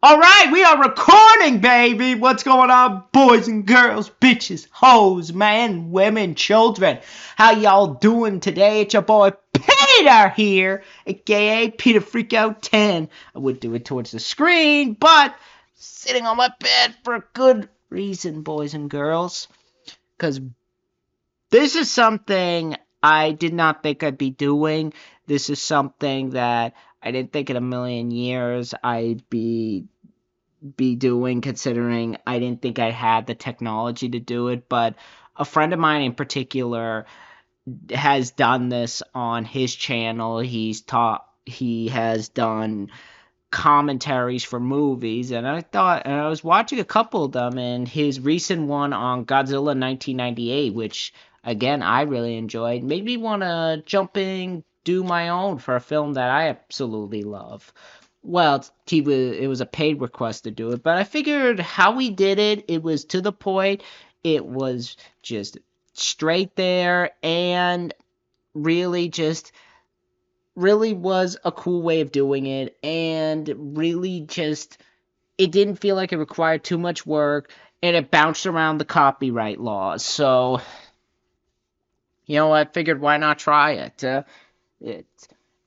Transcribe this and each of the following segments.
Alright, we are recording, baby! What's going on, boys and girls, bitches, hoes, men, women, children? How y'all doing today? It's your boy Peter here, aka PeterFreakout10. I would do it towards the screen, but sitting on my bed for a good reason, boys and girls. Because this is something I did not think I'd be doing. This is something that I didn't think in a million years I'd be doing, considering I didn't think I had the technology to do it. But a friend of mine in particular has done this on his channel. He has done commentaries for movies, and I was watching a couple of them, and his recent one on Godzilla 1998, which again I really enjoyed, made me want to jump in, do my own for a film that I absolutely love. Well, it was a paid request to do it, but I figured how we did it, it was to the point, it was just straight there, and really was a cool way of doing it, and really just, it didn't feel like it required too much work, and it bounced around the copyright laws. So, I figured why not try it?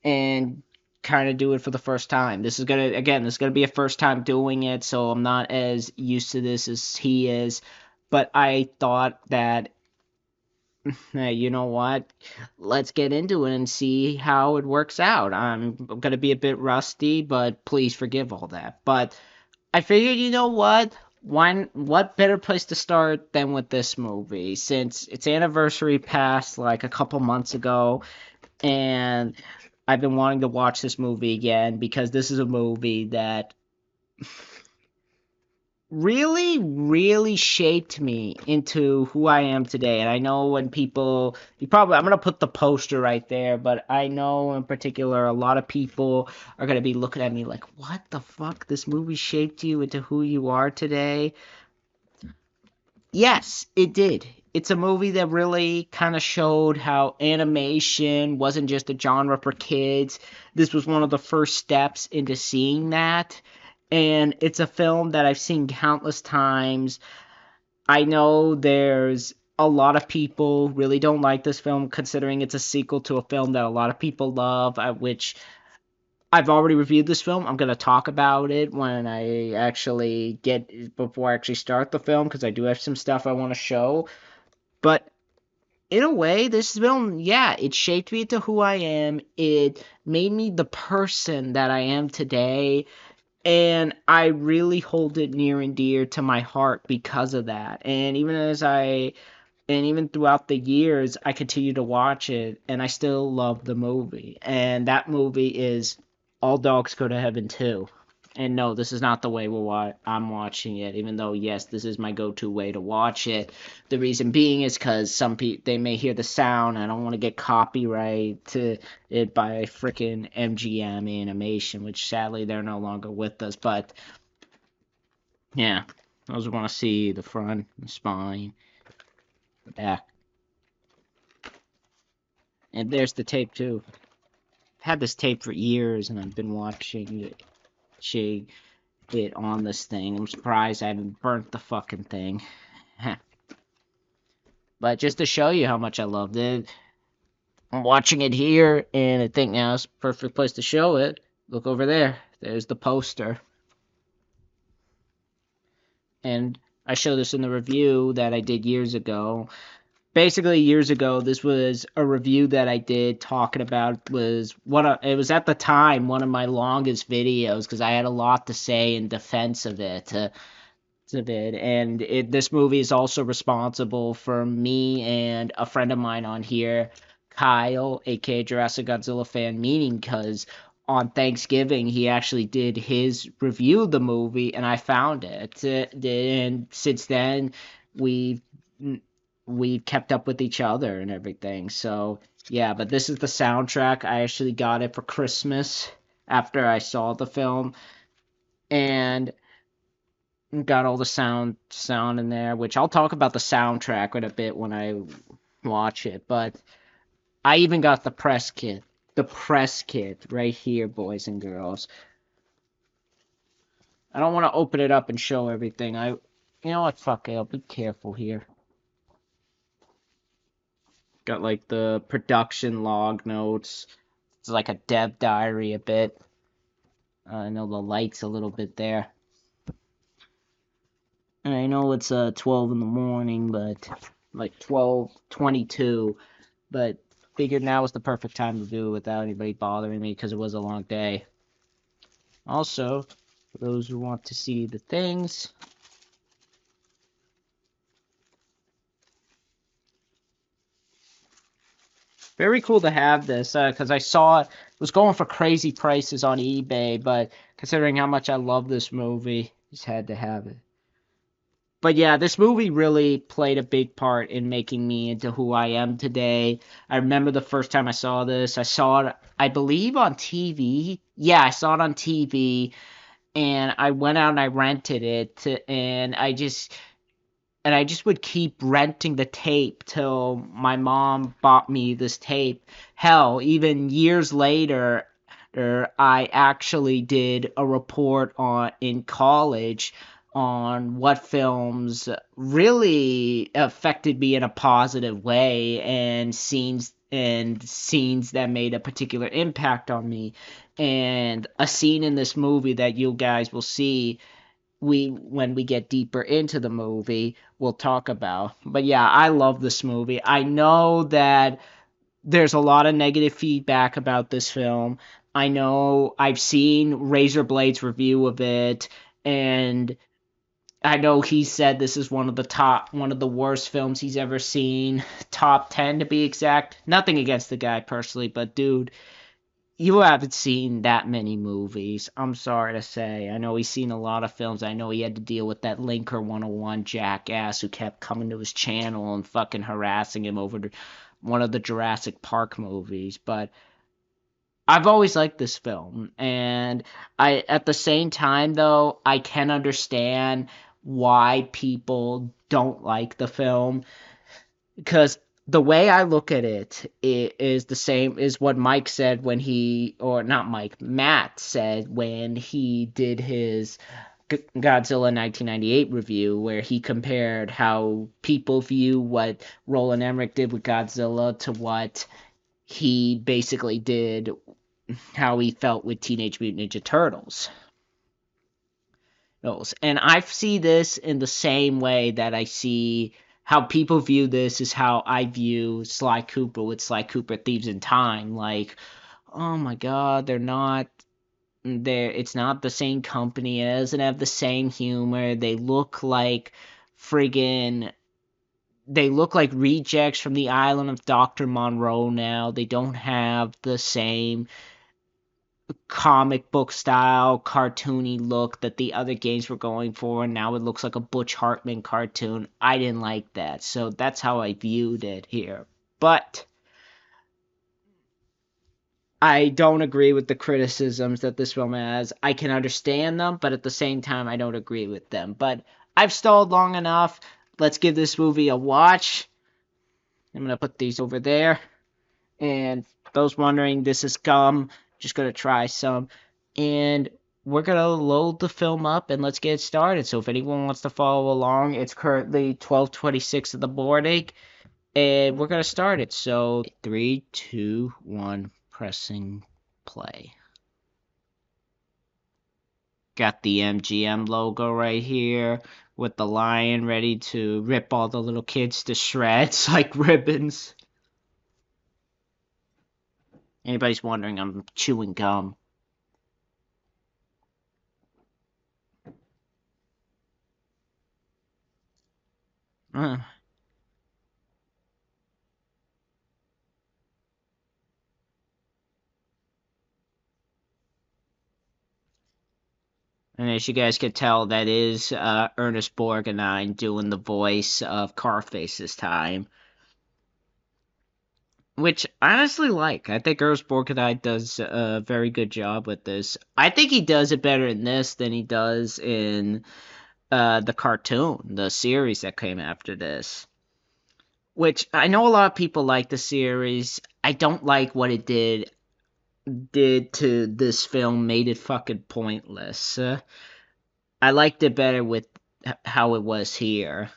And kind of do it for the first time. This is gonna be a first time doing it, so I'm not as used to this as he is. But I thought that, hey, you know what? Let's get into it and see how it works out. I'm gonna be a bit rusty, but please forgive all that. But I figured, you know what? What better place to start than with this movie, since its anniversary passed like a couple months ago, and I've been wanting to watch this movie again because this is a movie that really, really shaped me into who I am today. And I know when people, I'm going to put the poster right there, but I know in particular a lot of people are going to be looking at me like, what the fuck? This movie shaped you into who you are today? Yes, it did. It's a movie that really kind of showed how animation wasn't just a genre for kids. This was one of the first steps into seeing that. And it's a film that I've seen countless times. I know there's a lot of people really don't like this film, considering it's a sequel to a film that a lot of people love, which I've already reviewed this film. I'm going to talk about it when I actually before I actually start the film, because I do have some stuff I want to show. But in a way, this film, yeah, it shaped me into who I am. It made me the person that I am today. And I really hold it near and dear to my heart because of that. And even throughout the years, I continue to watch it, and I still love the movie. And that movie is All Dogs Go to Heaven 2. And no, this is not the way I'm watching it, even though, yes, this is my go-to way to watch it. The reason being is because some people, they may hear the sound. I don't want to get copyright to it by freaking MGM Animation, which sadly they're no longer with us. But, yeah, those who want to see the front, the spine, the back. And there's the tape, too. I've had this tape for years, and I've been watching it on this thing. I'm surprised I haven't burnt the fucking thing. But just to show you how much I loved it, I'm watching it here, and I think now is the perfect place to show it. Look over there. There's the poster. And I showed this in the review that I did years ago. Basically, years ago, this was a review that I did talking about, it was at the time one of my longest videos, because I had a lot to say in defense of it. And this movie is also responsible for me and a friend of mine on here, Kyle, aka Jurassic Godzilla fan meeting, because on Thanksgiving he actually did his review of the movie, and I found it. And since then, we've kept up with each other and everything. So, yeah, but this is the soundtrack. I actually got it for Christmas after I saw the film, and got all the sound in there, which I'll talk about the soundtrack in a bit when I watch it. But I even got the press kit. The press kit right here, boys and girls. I don't want to open it up and show everything. You know what? Fuck it. I'll be careful here. Got like the production log notes. It's like a dev diary a bit. I know the light's a little bit there. And I know it's 12 in the morning, but like 12:22. But figured now was the perfect time to do it without anybody bothering me because it was a long day. Also, for those who want to see the things, very cool to have this because I saw it was going for crazy prices on eBay, but considering how much I love this movie, just had to have it. But yeah, this movie really played a big part in making me into who I am today. I remember the first time I saw this. I saw it, I believe, on TV. Yeah, I saw it on TV, and I went out and I rented it, and I just would keep renting the tape till my mom bought me this tape. Hell, even years later, I actually did a report on in college on what films really affected me in a positive way and scenes that made a particular impact on me. And a scene in this movie that you guys will see when we get deeper into the movie we'll talk about. But yeah, I love this movie. I know that there's a lot of negative feedback about this film. I know I've seen Razorblade's review of it, and I know he said this is one of the worst films he's ever seen, top 10 to be exact. Nothing against the guy personally, but dude, you haven't seen that many movies. I'm sorry to say. I know he's seen a lot of films. I know he had to deal with that Leker 101 jackass who kept coming to his channel and fucking harassing him over one of the Jurassic Park movies. But I've always liked this film. And at the same time, though, I can understand why people don't like the film because the way I look at it is the same as what Mike said when or not Mike, Matt said when he did his Godzilla 1998 review, where he compared how people view what Roland Emmerich did with Godzilla to what he basically did, how he felt with Teenage Mutant Ninja Turtles. And I see this in the same way that I see how people view this is how I view Sly Cooper with Sly Cooper Thieves in Time. Like, oh my god, it's not the same company, it doesn't have the same humor, friggin' they look like rejects from the island of Dr. Monroe now. They don't have the same comic book style, cartoony look that the other games were going for, and now it looks like a Butch Hartman cartoon. I didn't like that, so that's how I viewed it here. But I don't agree with the criticisms that this film has. I can understand them, but at the same time, I don't agree with them. But I've stalled long enough. Let's give this movie a watch. I'm going to put these over there. And those wondering, this is gum. Just going to try some. And we're going to load the film up and let's get started. So if anyone wants to follow along, it's currently 12:26 in the morning. And we're going to start it. So 3, 2, 1, pressing play. Got the MGM logo right here with the lion ready to rip all the little kids to shreds like ribbons. Anybody's wondering, I'm chewing gum. And as you guys can tell, that is Ernest Borgnine doing the voice of Carface this time. Which I honestly like. I think Ernest Borgnine does a very good job with this. I think he does it better in this than he does in the cartoon, the series that came after this. Which I know a lot of people like the series. I don't like what it did to this film, made it fucking pointless. I liked it better with how it was here,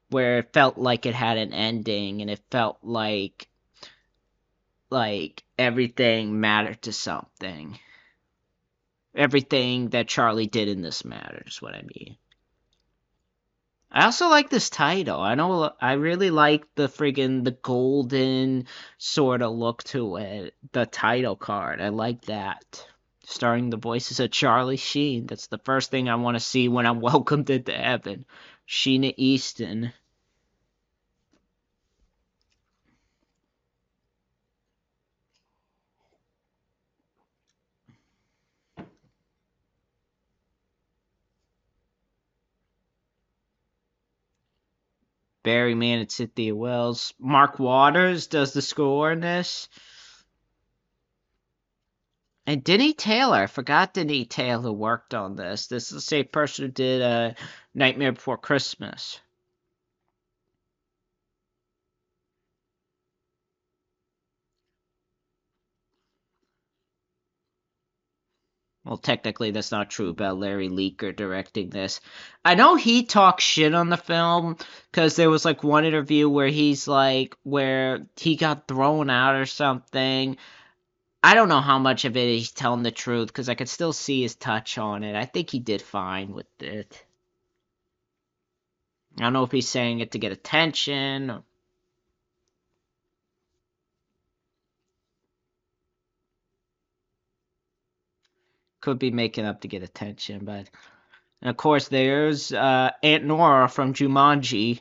where it felt like it had an ending and it felt like everything mattered to something. Everything that Charlie did in this matters, what I mean. I also like this title. I really like the golden sort of look to it. The title card. I like that. Starring the voices of Charlie Sheen. That's the first thing I want to see when I'm welcomed into heaven. Sheena Easton. Barry Mann and Cynthia Wells. Mark Waters does the score in this. And Denny Taylor, I forgot Denny Taylor worked on this. This is the same person who did Nightmare Before Christmas. Well, technically, that's not true about Larry Leker directing this. I know he talks shit on the film because there was like one interview where where he got thrown out or something. I don't know how much of it he's telling the truth because I could still see his touch on it. I think he did fine with it. I don't know if he's saying it to get attention. Could be making up to get attention, but and of course there's Aunt Nora from Jumanji.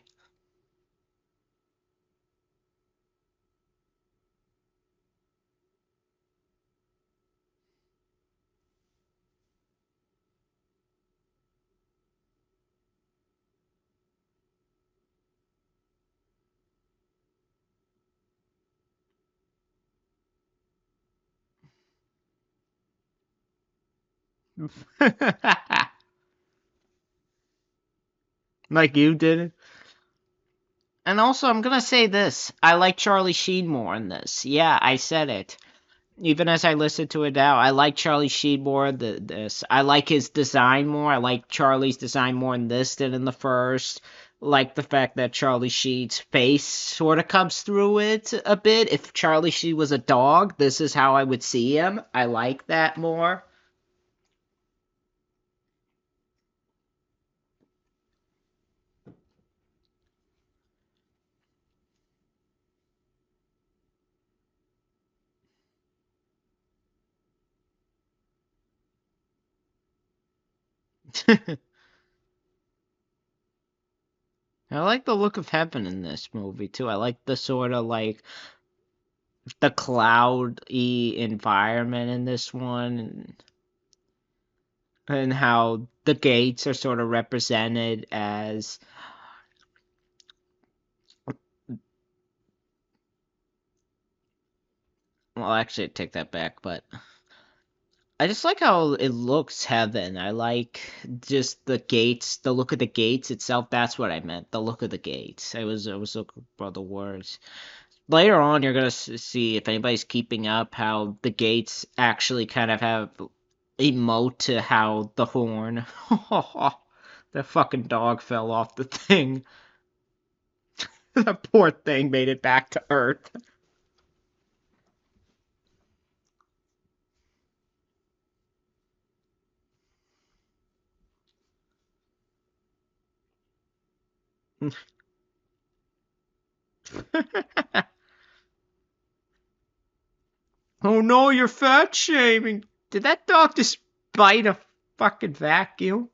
Like you did. And also, I'm gonna say this: I like Charlie Sheen more in this. Yeah, I said it. Even as I listen to it now, I like Charlie Sheen more than this. I like his design more. I like Charlie's design more in this than in the first. Like the fact that Charlie Sheen's face sort of comes through it a bit. If Charlie Sheen was a dog, this is how I would see him. I like that more. I like the look of heaven in this movie too. I like the sort of like the cloudy environment in this one, and how the gates are sort of represented as, well, actually I take that back, but I just like how it looks heaven. I like just the gates, the look of the gates itself. That's what I meant. The look of the gates. I was looking for the words. Later on, you're gonna see if anybody's keeping up how the gates actually kind of have emote to how the horn. That fucking dog fell off the thing. That poor thing made it back to Earth. Oh no, you're fat shaming. Did that dog just bite a fucking vacuum?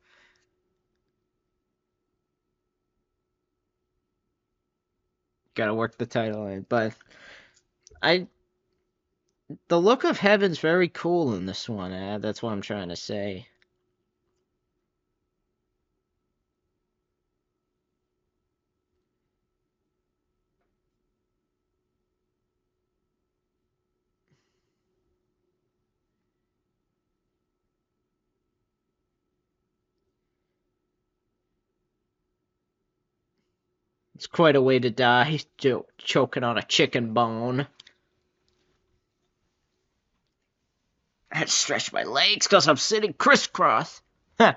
Gotta work the title in, but I the look of heaven's very cool in this one. That's what I'm trying to say. It's quite a way to die, choking on a chicken bone. I had to stretch my legs because I'm sitting crisscross. Huh.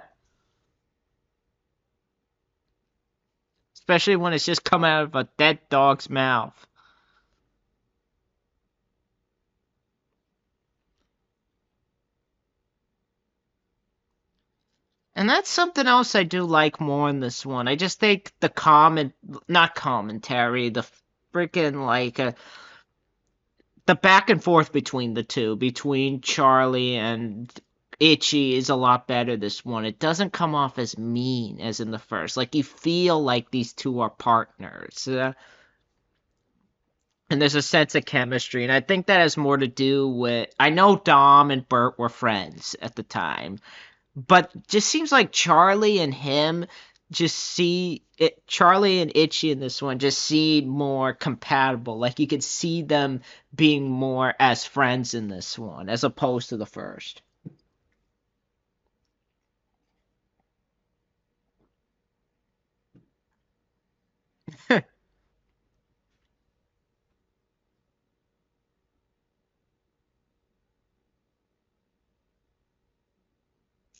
especially when it's just come out of a dead dog's mouth. And that's something else I do like more in this one. I just think the not commentary, the freaking the back and forth between the two, between Charlie and Itchy, is a lot better this one. It doesn't come off as mean as in the first. Like, you feel like these two are partners. And there's a sense of chemistry. And I think that has more to do with. I know Dom and Bert were friends at the time, but just seems like Charlie and him just see it. Charlie and Itchy in this one just seem more compatible. Like, you could see them being more as friends in this one as opposed to the first.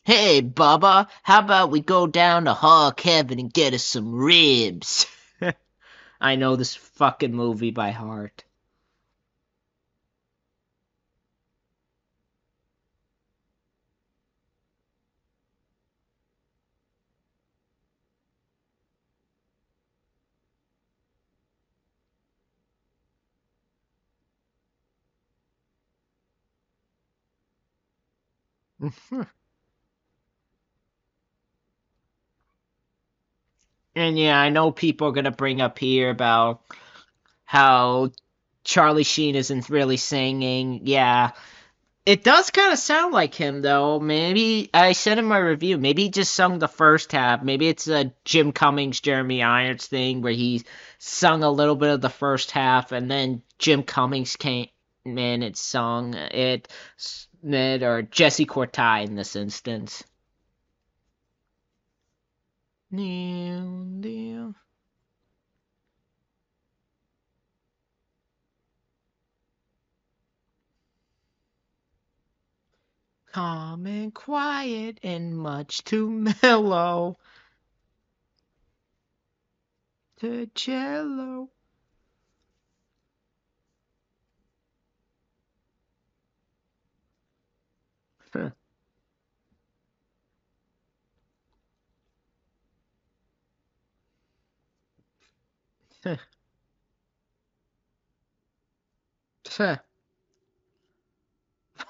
Hey, Bubba, how about we go down to Hog Heaven and get us some ribs? I know this fucking movie by heart. And yeah, I know people are gonna bring up here about how Charlie Sheen isn't really singing. Yeah, it does kind of sound like him, though. Maybe I said in my review, maybe he just sung the first half. Maybe it's a Jim Cummings, Jeremy Irons thing where he sung a little bit of the first half, and then Jim Cummings came in and sung it, or Jesse Cortai in this instance. Calm and quiet and much too mellow to cello.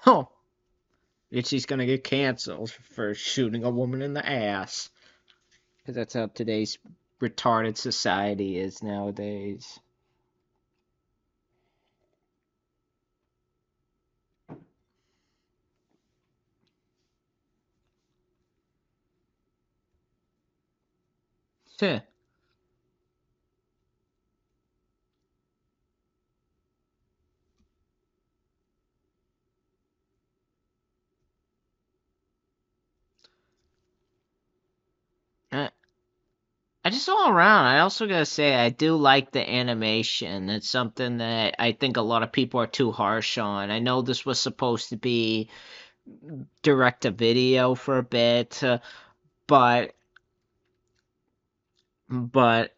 Oh, Itchy's gonna get canceled for shooting a woman in the ass. Because that's how today's retarded society is nowadays. Huh. Uh, I just all around. I also gotta say I do like the animation. It's something that I think a lot of people are too harsh on. I know this was supposed to be direct to video for a bit, but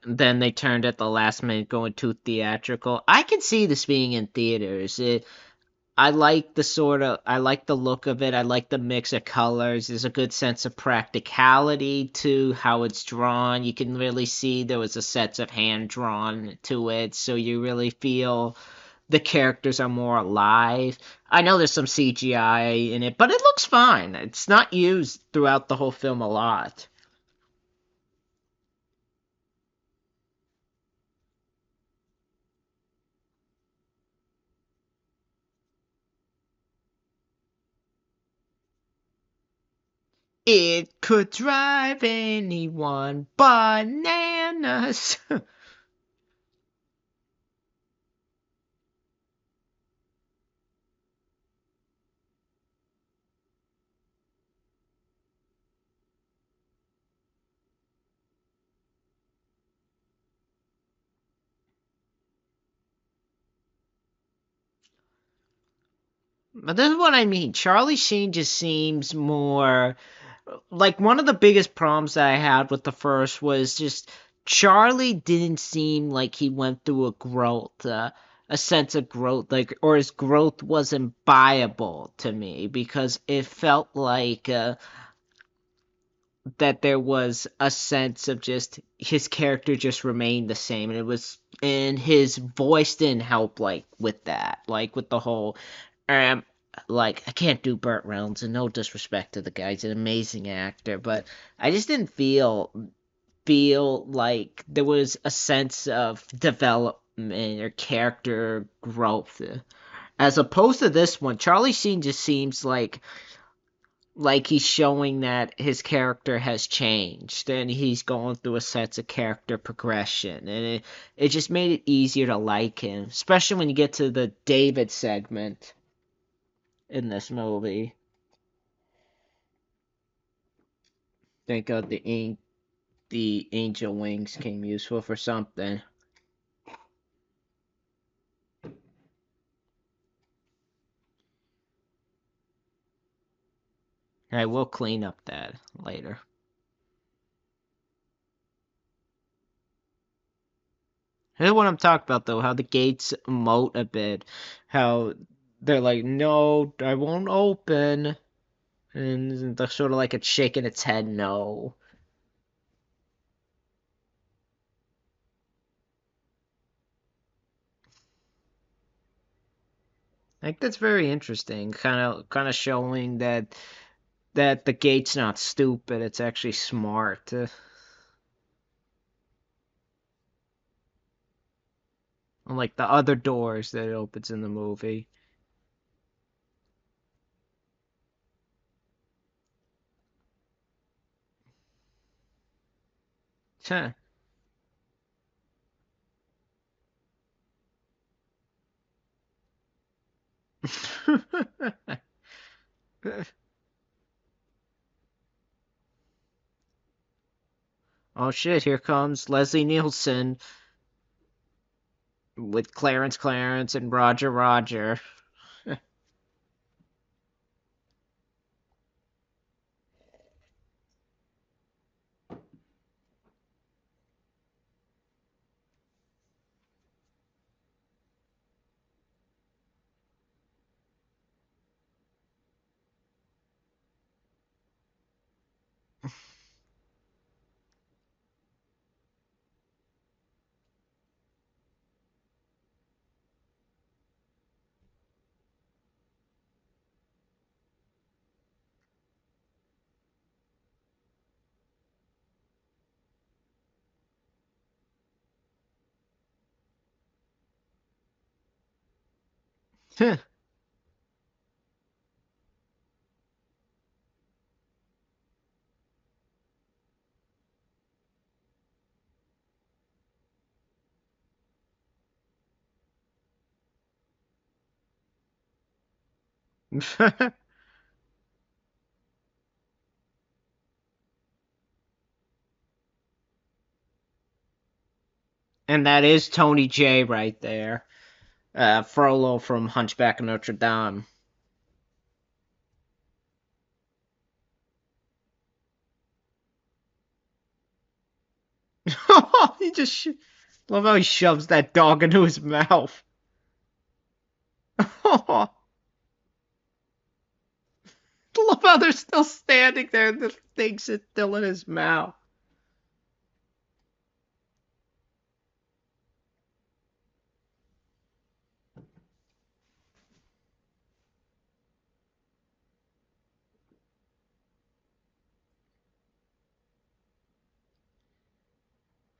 then they turned at the last minute going too theatrical. I can see this being in theaters. I like the look of it. I like the mix of colors. There's a good sense of practicality to how it's drawn. You can really see there was a sense of hand drawn to it, so you really feel the characters are more alive. I know there's some CGI in it, but it looks fine. It's not used throughout the whole film a lot. It could drive anyone bananas. But this is what I mean. Charlie Sheen just seems more like one of the biggest problems that I had with the first was just Charlie didn't seem like he went through a sense of growth, like, or his growth wasn't viable to me, because it felt like that there was a sense of just his character just remained the same, and his voice didn't help, like, with that, like with the whole um like, I can't do Burt Reynolds, and no disrespect to the guy, he's an amazing actor, but I just didn't feel like there was a sense of development or character growth. As opposed to this one, Charlie Sheen just seems like he's showing that his character has changed and he's going through a sense of character progression, and it just made it easier to like him, especially when you get to the David segment in this movie. Thank God the angel wings came useful for something. I will clean up that later. Here's what I'm talking about, though, how the gates emote a bit. How they're like, no, I won't open. And they're sort of like it's shaking its head no. I think that's very interesting. Kind of showing that the gate's not stupid, it's actually smart. Unlike the other doors that it opens in the movie. Huh. Oh shit, here comes Leslie Nielsen with Clarence and Roger. And that is Tony J right there. Frollo from Hunchback of Notre Dame. He just love how he shoves that dog into his mouth. Love how they're still standing there and the thing's still in his mouth.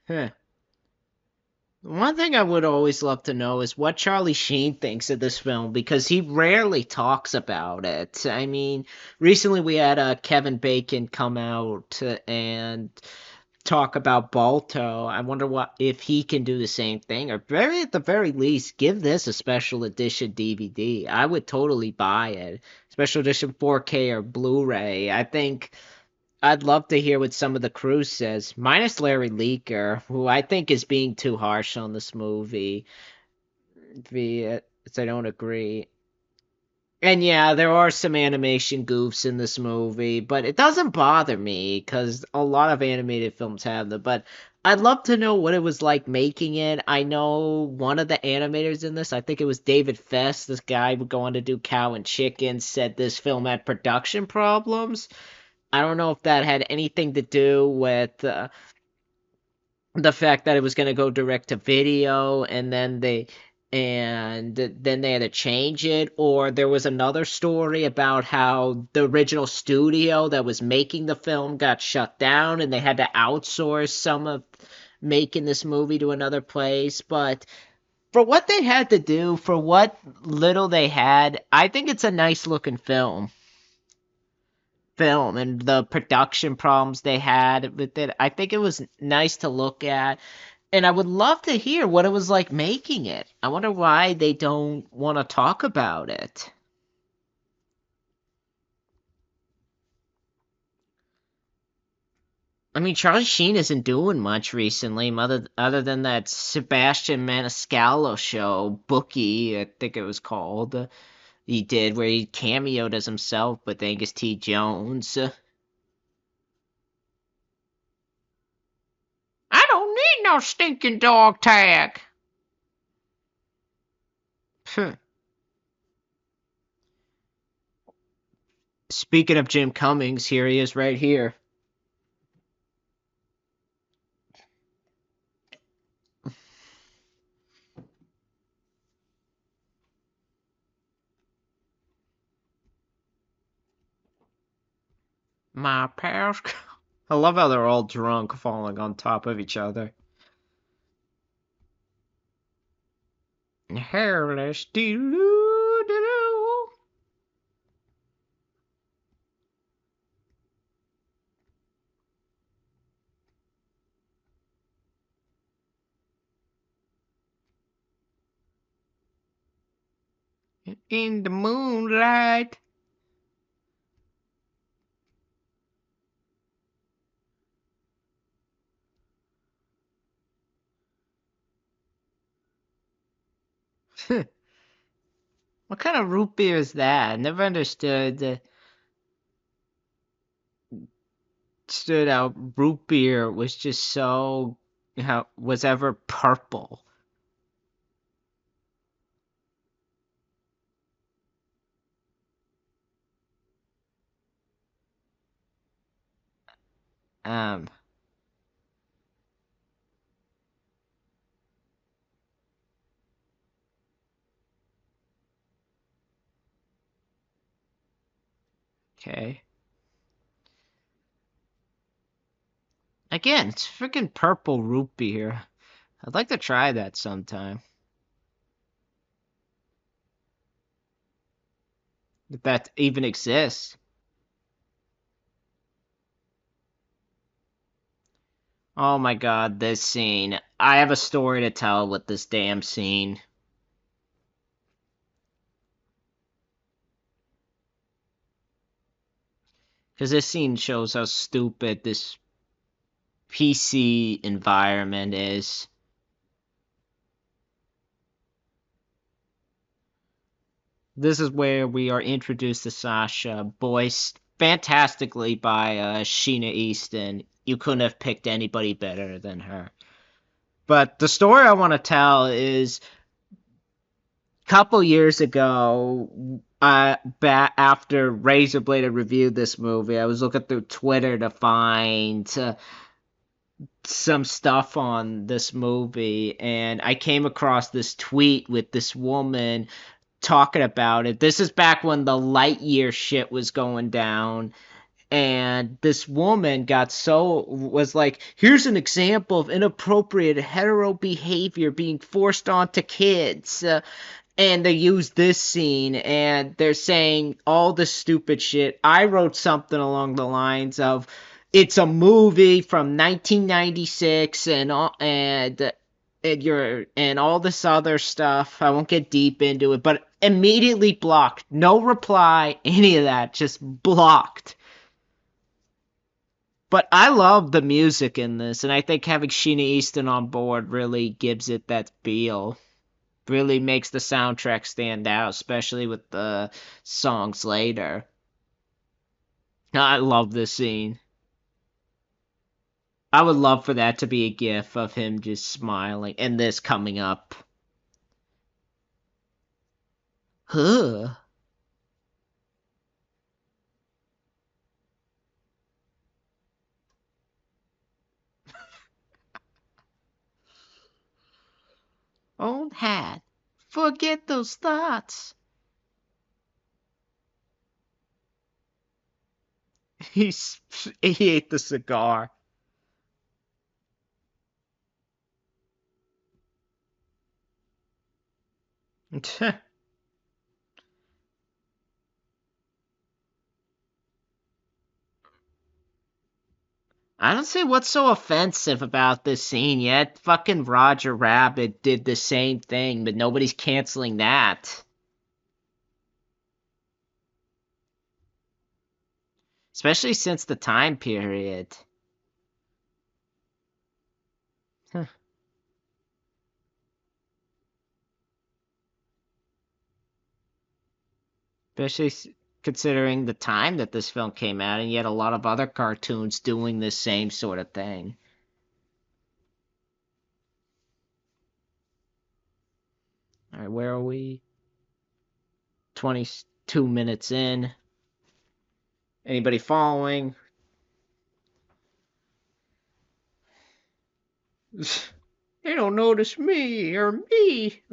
Huh. One thing I would always love to know is what Charlie Sheen thinks of this film, because he rarely talks about it. I mean, recently we had Kevin Bacon come out and talk about Balto. I wonder what if he can do the same thing, or very at the very least give this a special edition DVD. I would totally buy it. Special edition 4K or Blu-ray. I think I'd love to hear what some of the crew says, minus Larry Leker, who I think is being too harsh on this movie. As I don't agree. And yeah, there are some animation goofs in this movie, but it doesn't bother me because a lot of animated films have them. But I'd love to know what it was like making it. I know one of the animators in this, I think it was David Fest, this guy would go on to do Cow and Chicken, said this film had production problems. I don't know if that had anything to do with the fact that it was going to go direct to video and then they had to change it, or there was another story about how the original studio that was making the film got shut down and they had to outsource some of making this movie to another place. But for what they had to do, for what little they had, I think it's a nice looking film and the production problems they had with it. I think it was nice to look at. And I would love to hear what it was like making it. I wonder why they don't want to talk about it. I mean, Charlie Sheen isn't doing much recently, other than that Sebastian Maniscalco show, Bookie, I think it was called. He did where he cameoed as himself with Angus T. Jones. I don't need no stinking dog tag. Speaking of Jim Cummings, here he is right here. My pals. I love how they're all drunk, falling on top of each other. Hairless, doo-doo-doo-doo. In the moonlight. What kind of root beer is that? I never understood how root beer was just so, how was ever purple. Um, okay. Again, it's freaking purple root beer. I'd like to try that sometime. If that even exists. Oh my god, this scene. I have a story to tell with this damn scene. Because this scene shows how stupid this PC environment is. This is where we are introduced to Sasha, voiced fantastically by Sheena Easton. You couldn't have picked anybody better than her. But the story I want to tell is a couple years ago, after Razorblade had reviewed this movie, I was looking through Twitter to find some stuff on this movie, and I came across this tweet with this woman talking about it. This is back when the Lightyear shit was going down. And this woman was like, here's an example of inappropriate hetero behavior being forced onto kids. And they use this scene and they're saying all the stupid shit. I wrote something along the lines of, it's a movie from 1996 and all this other stuff. I won't get deep into it, but immediately blocked. No reply, any of that, just blocked. But I love the music in this, and I think having Sheena Easton on board really gives it that feel. Really makes the soundtrack stand out, especially with the songs later. I love this scene. I would love for that to be a gif of him just smiling and this coming up. Huh. Old hat. Forget those thoughts. He's he ate the cigar. I don't see what's so offensive about this scene yet. Fucking Roger Rabbit did the same thing, but nobody's canceling that. Especially since the time period. Especially considering the time that this film came out, and yet a lot of other cartoons doing the same sort of thing. All right, where are we? 22 minutes in. Anybody following? They don't notice me or me.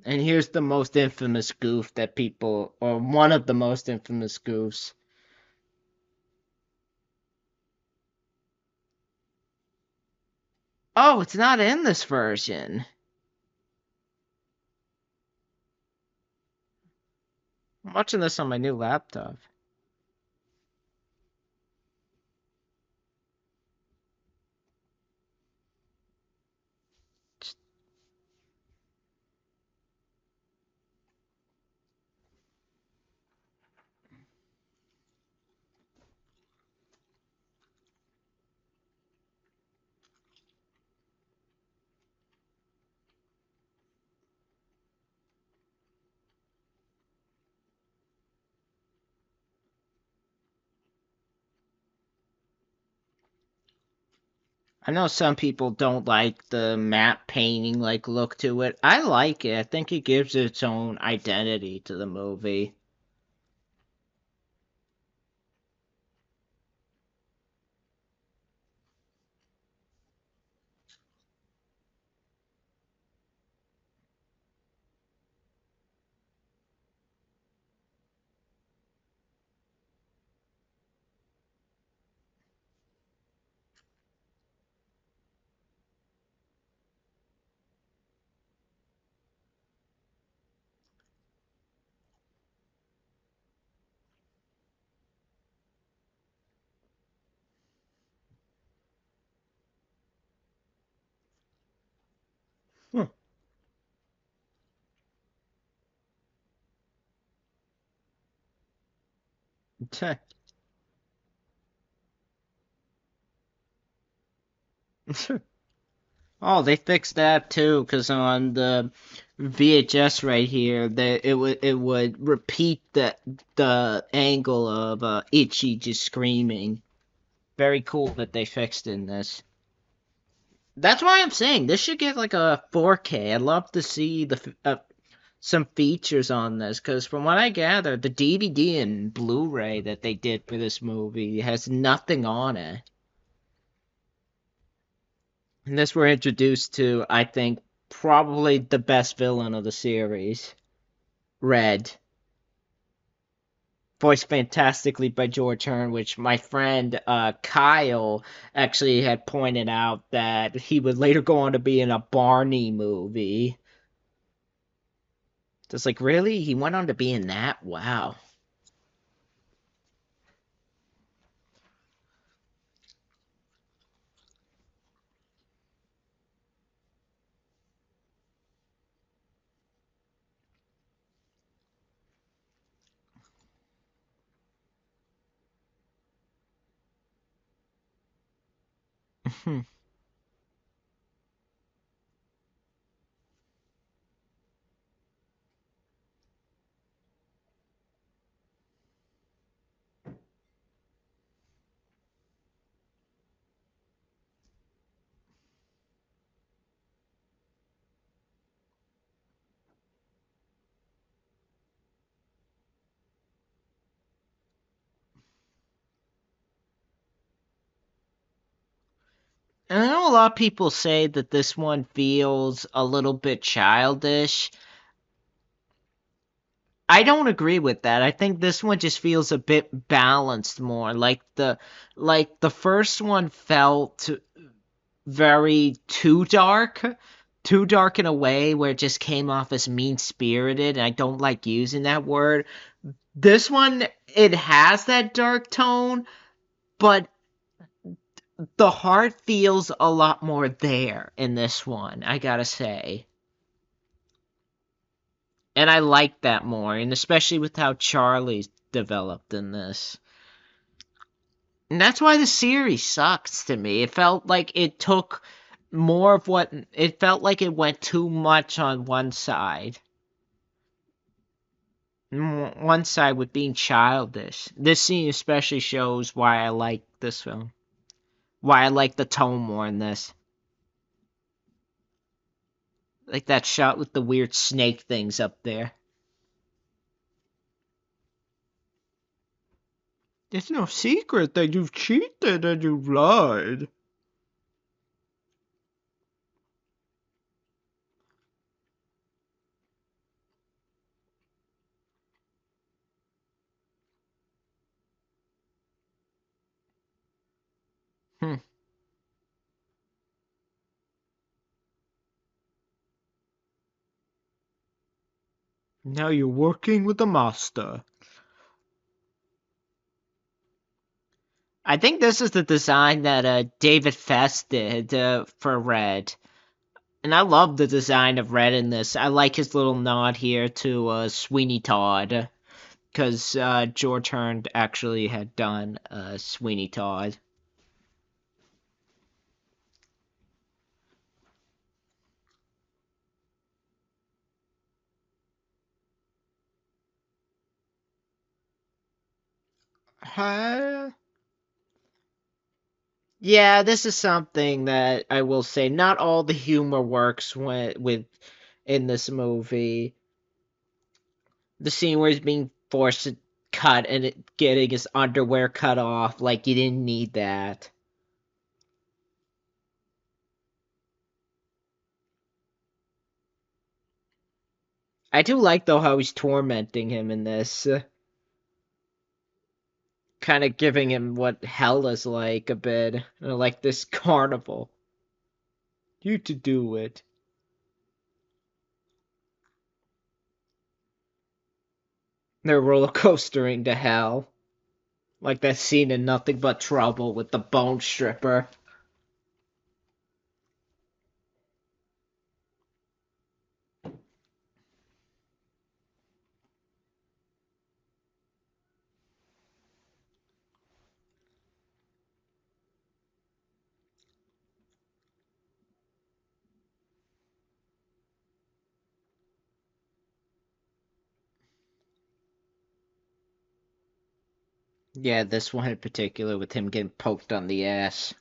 And here's the most infamous goof that people, or one of the most infamous goofs. Oh, it's not in this version. I'm watching this on my new laptop. I know some people don't like the matte painting like look to it. I like it. I think it gives its own identity to the movie. Hmm. Oh, they fixed that too, because on the VHS right here, it would repeat the angle of Itchy just screaming. Very cool that they fixed in this. That's why I'm saying this should get like a 4K. I'd love to see some features on this, because from what I gather, the DVD and Blu-ray that they did for this movie has nothing on it. And this we're introduced to, I think, probably the best villain of the series, Red. voiced fantastically by George Hearn, which my friend Kyle actually had pointed out that he would later go on to be in a Barney movie. Just like, really? He went on to be in that? Wow. And I know a lot of people say that this one feels a little bit childish. I don't agree with that. I think this one just feels a bit balanced more. Like the first one felt very too dark in a way where it just came off as mean-spirited, and I don't like using that word. This one, it has that dark tone, but the heart feels a lot more there in this one, I gotta say. And I like that more, and especially with how Charlie's developed in this. And that's why the series sucks to me. It felt like it took more of what it felt like it went too much on one side. One side with being childish. This scene especially shows why I like this film. Why I like the tone more in this. Like that shot with the weird snake things up there. It's no secret that you've cheated and you've lied. Hmm. Now you're working with the master. I think this is the design that David Fest did for Red. And I love the design of Red in this. I like his little nod here to Sweeney Todd. Because George Hearn actually had done Sweeney Todd. Huh? Yeah, this is something that I will say. Not all the humor works with in this movie. The scene where he's being forced to cut and getting his underwear cut off, like you didn't need that. I do like though how he's tormenting him in this, kind of giving him what hell is like a bit, like this carnival. You to do it. They're roller coastering to hell. Like that scene in Nothing But Trouble with the bone stripper. Yeah, this one in particular with him getting poked on the ass.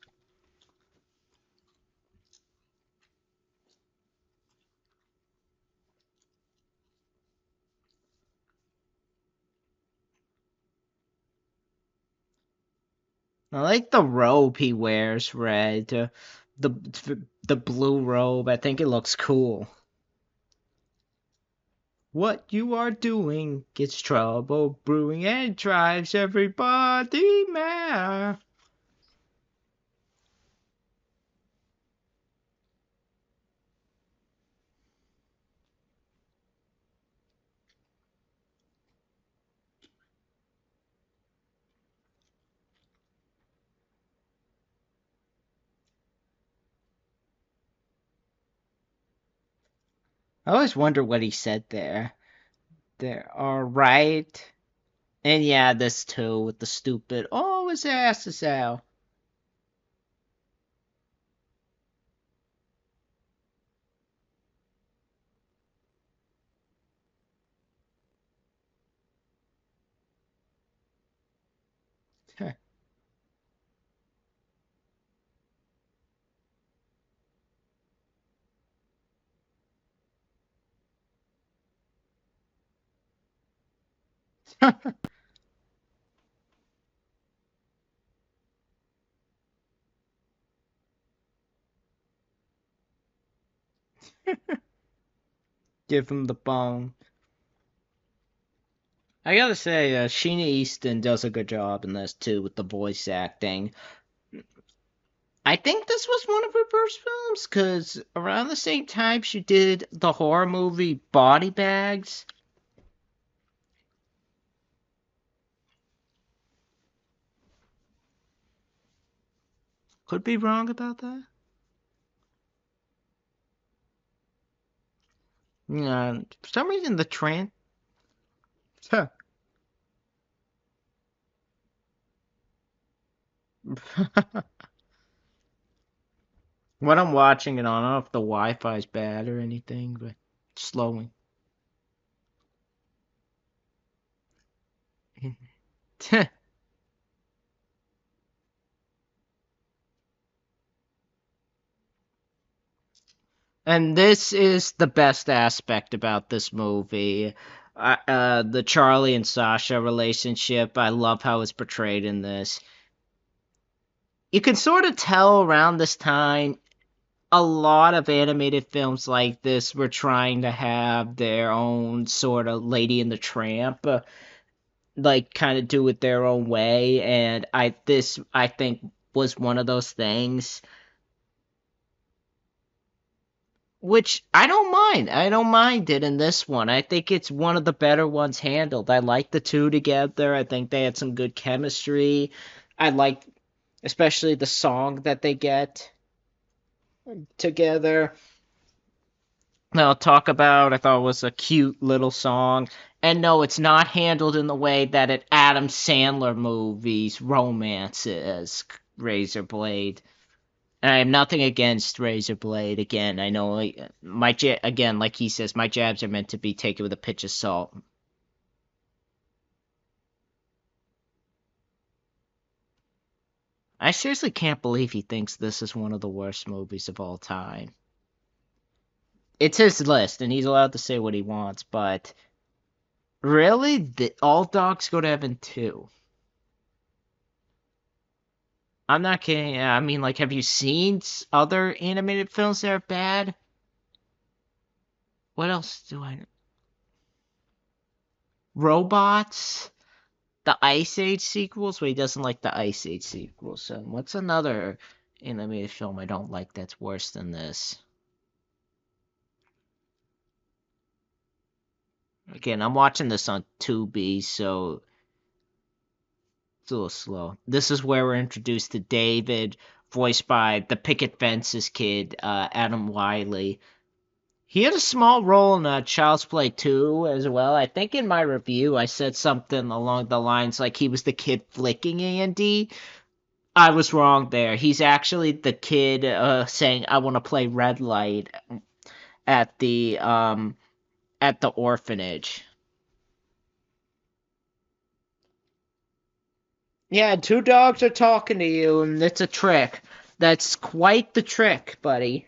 I like the robe he wears, Red. The blue robe. I think it looks cool. What you are doing gets trouble brewing and drives everybody mad. I always wonder what he said there. There, alright. And yeah, this too, with the stupid, oh, his ass is out. Give him the bone. I gotta say, Sheena Easton does a good job in this too with the voice acting. I think this was one of her first films, because around the same time she did the horror movie Body Bags. Could be wrong about that. Yeah, for some reason the trans. What I'm watching it on, I don't know if the Wi-Fi's bad or anything, but it's slowing. And this is the best aspect about this movie. The Charlie and Sasha relationship, I love how it's portrayed in this. You can sort of tell around this time a lot of animated films like this were trying to have their own sort of Lady and the Tramp, like kind of do it their own way, and I think was one of those things. Which I don't mind. I don't mind it in this one. I think it's one of the better ones handled. I like the two together. I think they had some good chemistry. I like especially the song that they get together. I'll talk about, I thought it was a cute little song. And no, it's not handled in the way that an Adam Sandler movie's romance is. Razor Blade. And I have nothing against Razor Blade. Again, I know again, like he says, my jabs are meant to be taken with a pinch of salt. I seriously can't believe he thinks this is one of the worst movies of all time. It's his list, and he's allowed to say what he wants, but really, All Dogs Go to Heaven too. I'm not kidding. I mean, like, have you seen other animated films that are bad? What else do I? Robots. The Ice Age sequels, but he doesn't like the Ice Age sequels. So what's another animated film I don't like that's worse than this? Again, I'm watching this on Tubi, so it's a little slow. This is where we're introduced to David, voiced by the Picket Fences kid, Adam Wylie. He had a small role in Child's Play 2 as well. I think in my review I said something along the lines like he was the kid flicking Andy. I was wrong there. He's actually the kid saying, "I want to play red light" at the orphanage. Yeah, two dogs are talking to you, and it's a trick. That's quite the trick, buddy.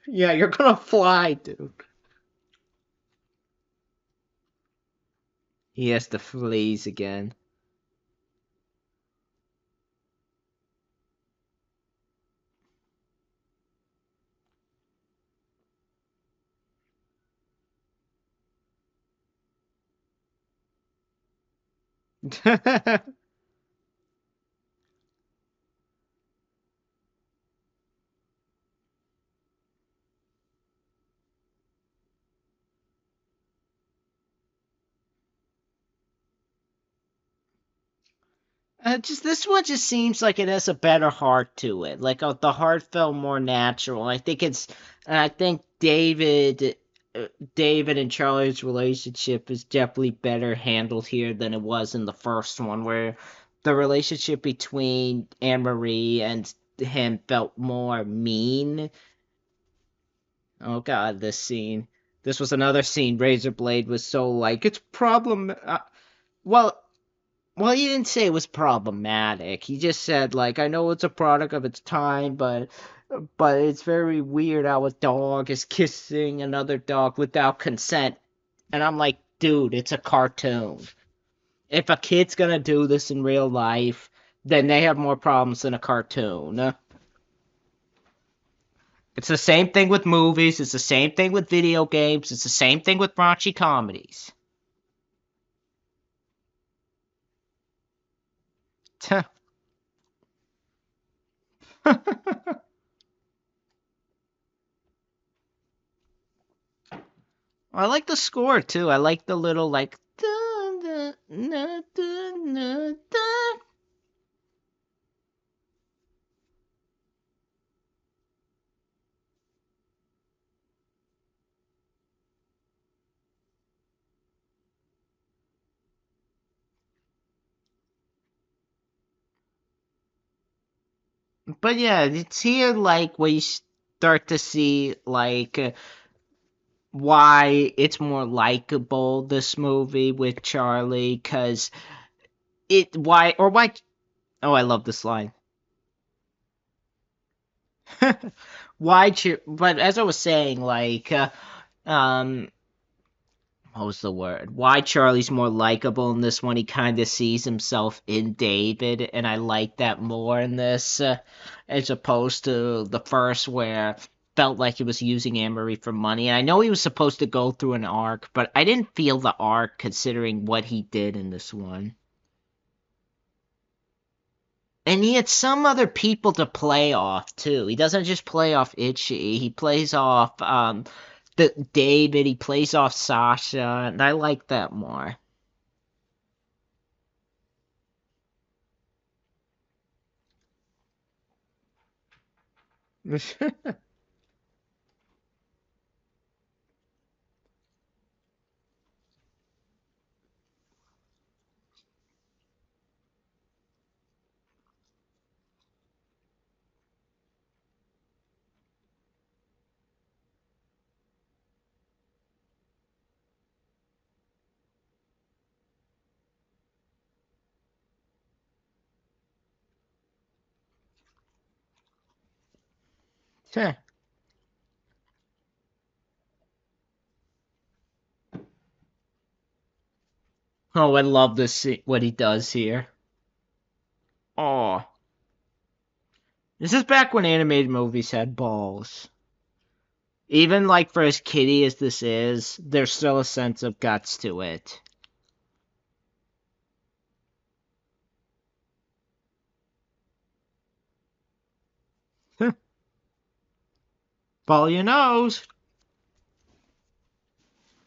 Yeah, you're gonna fly, dude. He has the fleas again. Just this one just seems like it has a better heart to it. Like the heart felt more natural. I think David and Charlie's relationship is definitely better handled here than it was in the first one, where the relationship between Anne Marie and him felt more mean. Oh God, this scene. This was another scene. Razorblade was so like it's problem. Well, well, he didn't say it was problematic. He just said like I know it's a product of its time, but it's very weird how a dog is kissing another dog without consent. And I'm like, dude, it's a cartoon. If a kid's gonna do this in real life, then they have more problems than a cartoon. It's the same thing with movies. It's the same thing with video games. It's the same thing with raunchy comedies. I like the score too. I like the little like. But yeah, it's here like where you start to see like why it's more likable, this movie with Charlie, cause it why. Oh, I love this line. But as I was saying, like um what was the word? Why Charlie's more likable in this one? He kind of sees himself in David, and I like that more in this, as opposed to the first where felt like he was using Anne-Marie for money. And I know he was supposed to go through an arc, but I didn't feel the arc considering what he did in this one. And he had some other people to play off too. He doesn't just play off Itchy. He plays off the David. He plays off Sasha, and I like that more. Oh, I love this what he does here. Oh, this is back when animated movies had balls. Even like for as kiddie as this is, there's still a sense of guts to it. Follow your nose.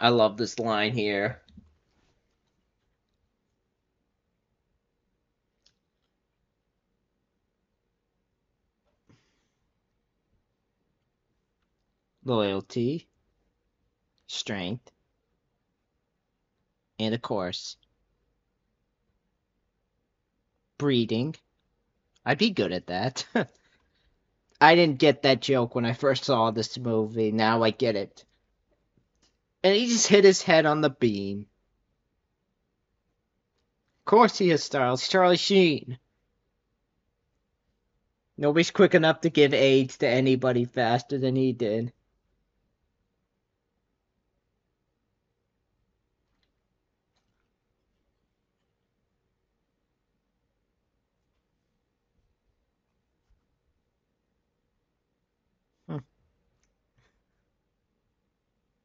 I love this line here. Loyalty, strength, and of course, breeding. I'd be good at that. I didn't get that joke when I first saw this movie. Now I get it. And he just hit his head on the beam. Of course he has styles. Charlie Sheen. Nobody's quick enough to give AIDS to anybody faster than he did.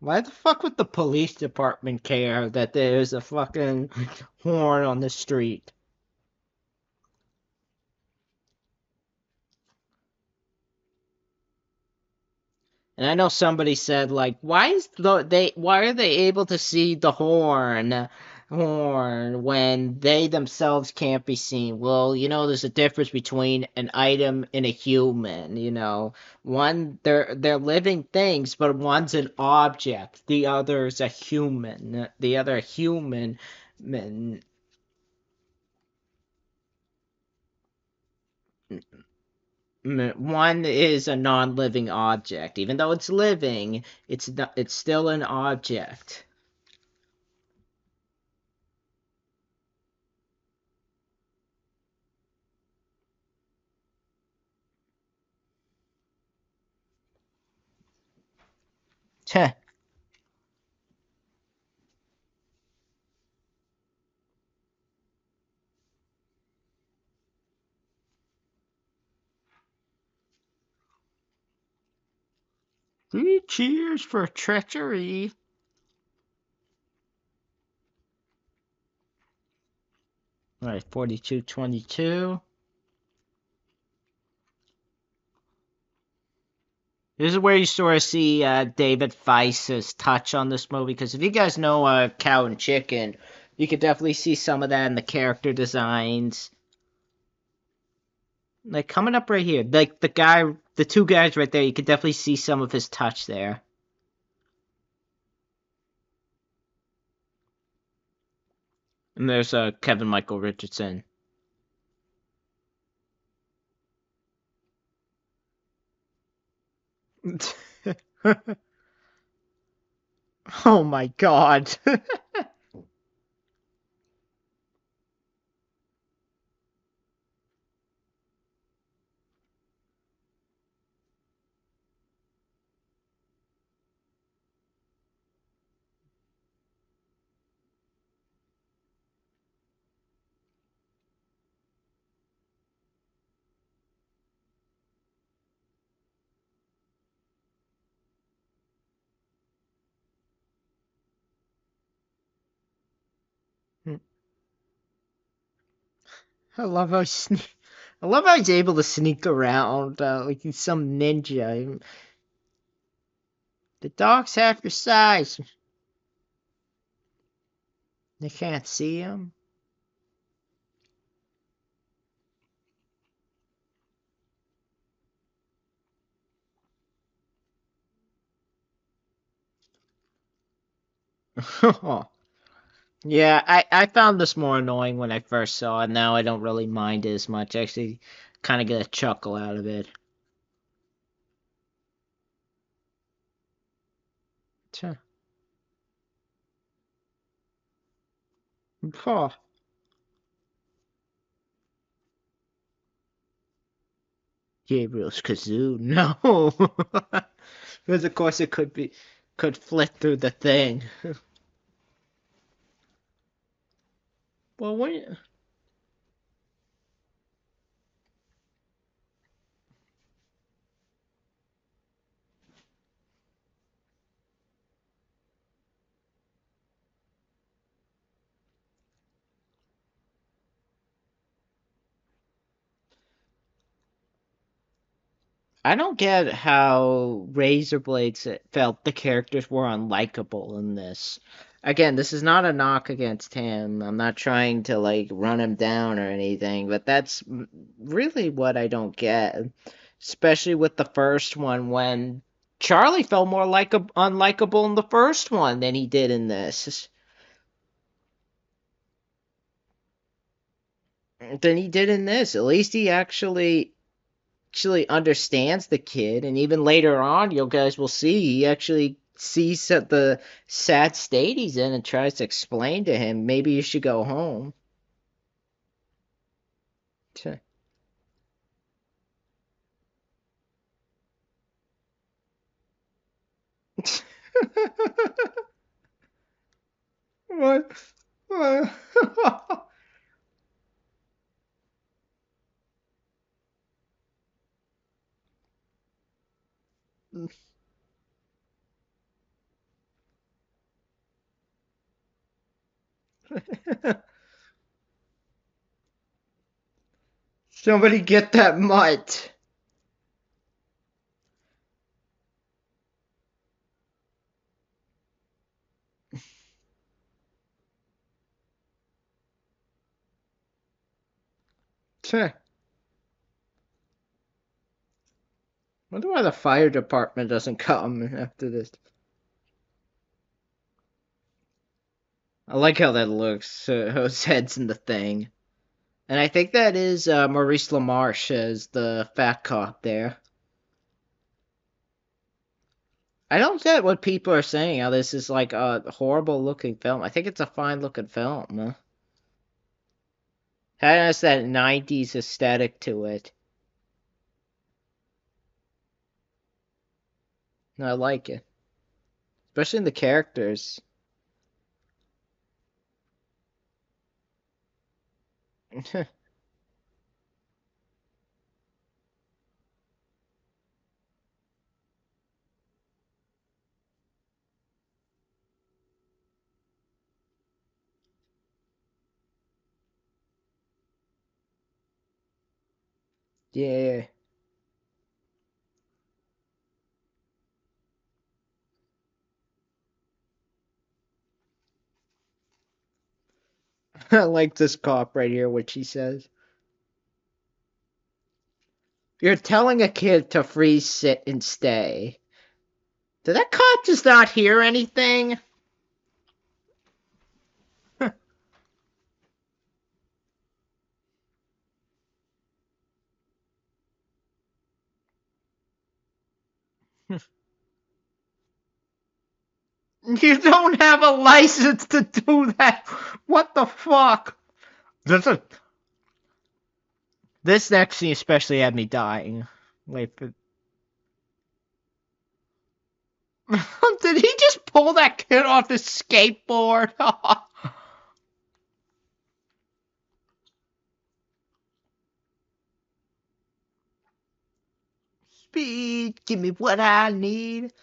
Why the fuck would the police department care that there's a fucking horn on the street? And I know somebody said like, why are they able to see the horn when they themselves can't be seen? Well, there's a difference between an item and a human, One they're living things, but one's an object. The other's a human. The other human man, one is a non-living object. Even though it's living, it's still an object. Tch. 3 cheers for treachery. All right, 42-22. This is where you sort of see David Feiss's touch on this movie, because if you guys know Cow and Chicken, you could definitely see some of that in the character designs. Like coming up right here, like the two guys right there, you could definitely see some of his touch there. And there's Kevin Michael Richardson. Oh my god. I love how I love how he's able to sneak around like he's some ninja. The dog's half your size. They can't see him. Yeah, I found this more annoying when I first saw it. Now I don't really mind it as much. I actually kind of get a chuckle out of it. Huh. Oh, Gabriel's kazoo. No. Because of course it could flit through the thing. Well, when I don't get how Razor Blades felt the characters were unlikable in this. Again, this is not a knock against him. I'm not trying to like run him down or anything, but that's really what I don't get. Especially with the first one when Charlie felt more like unlikable in the first one than he did in this. Than he did in this. At least he actually understands the kid, and even later on, you guys will see he actually sees the sad state he's in and tries to explain to him, maybe you should go home. What? Somebody get that mutt. Sure. Wonder why the fire department doesn't come after this. I like how that looks. His head's in the thing. And I think that is Maurice LaMarche as the fat cop there. I don't get what people are saying, how this is like a horrible looking film. I think it's a fine looking film. Huh? It has that 90s aesthetic to it. I like it. Especially in the characters. Yeah. I like this cop right here, what she says. You're telling a kid to freeze, sit, and stay. Did that cop just not hear anything? You don't have a license to do that. What the fuck? This next scene especially had me dying. Wait for. Did he just pull that kid off his skateboard? Speed, give me what I need.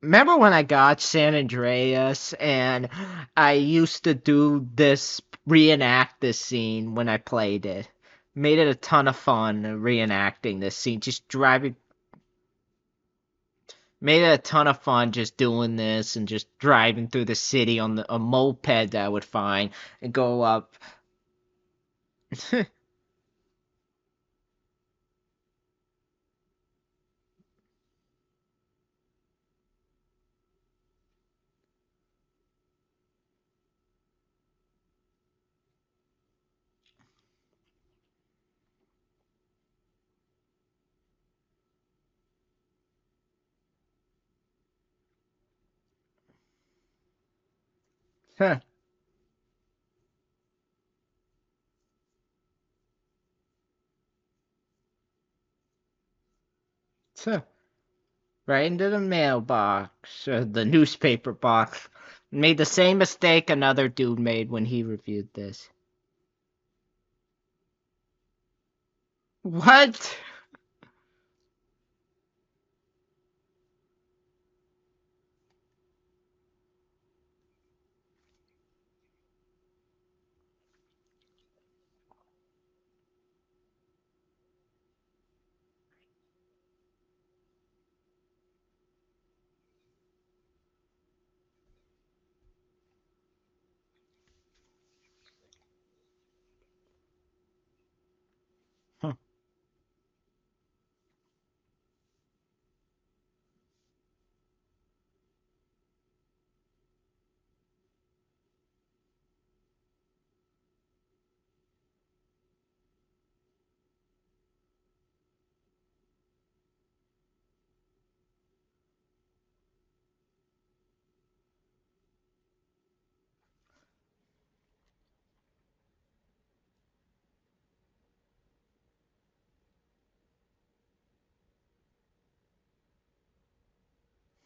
Remember when I got San Andreas and I used to do this, reenact this scene when I played it? Made it a ton of fun reenacting this scene, just driving. Made it a ton of fun just doing this and just driving through the city on a moped that I would find and go up. Huh. So, right into the mailbox, or the newspaper box. Made the same mistake another dude made when he reviewed this. What? Huh.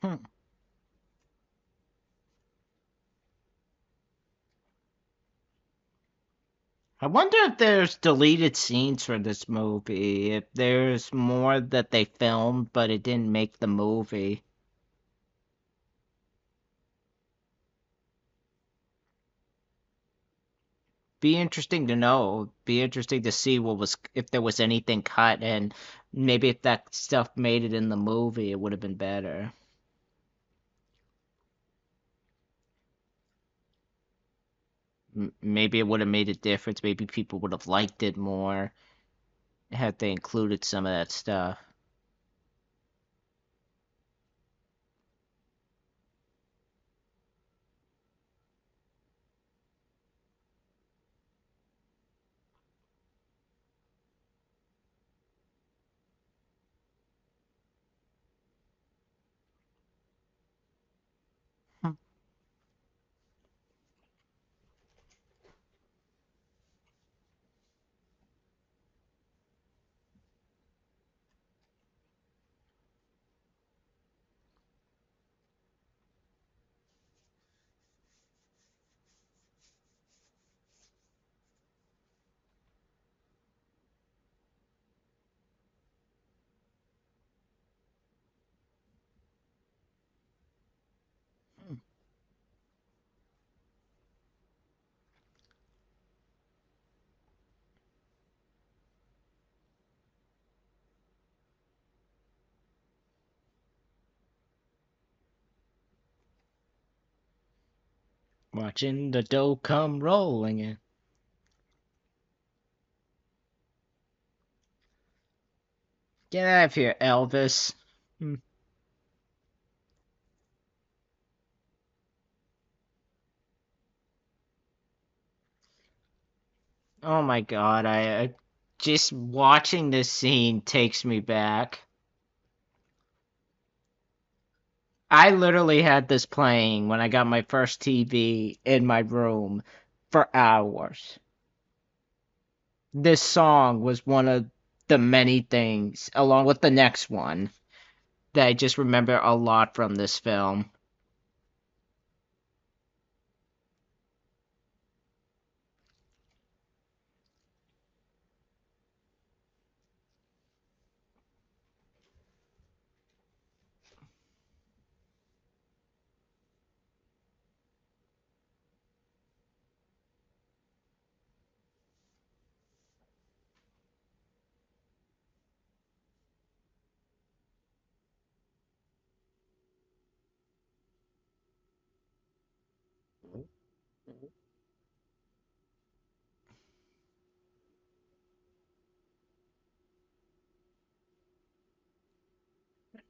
Hmm. I wonder if there's deleted scenes for this movie. If there's more that they filmed, but it didn't make the movie. be interesting to know. Be interesting to see if there was anything cut, and maybe if that stuff made it in the movie, it would have been better. Maybe it would have made a difference. Maybe people would have liked it more had they included some of that stuff. Watching the dough come rolling in. Get out of here, Elvis. Hmm. Oh my god, I just watching this scene takes me back. I literally had this playing when I got my first TV in my room for hours. This song was one of the many things, along with the next one, that I just remember a lot from this film.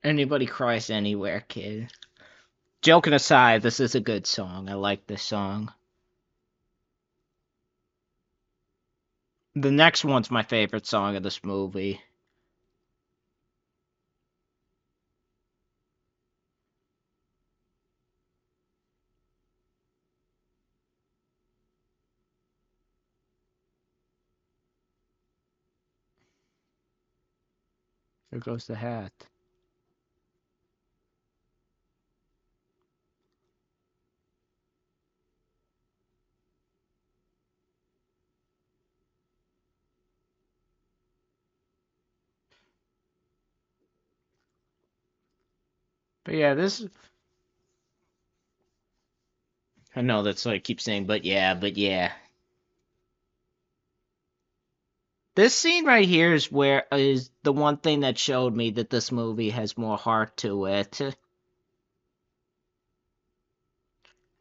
Anybody Cries Anywhere, kid. Joking aside, this is a good song. I like this song. The next one's my favorite song of this movie. There goes the hat. But yeah, this. I know that's what I keep saying, but yeah, but yeah. This scene right here is the one thing that showed me that this movie has more heart to it.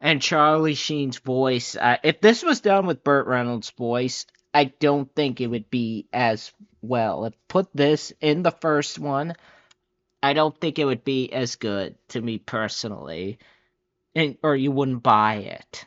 And Charlie Sheen's voice. If this was done with Burt Reynolds' voice, I don't think it would be as well. If put this in the first one, I don't think it would be as good to me personally, or you wouldn't buy it.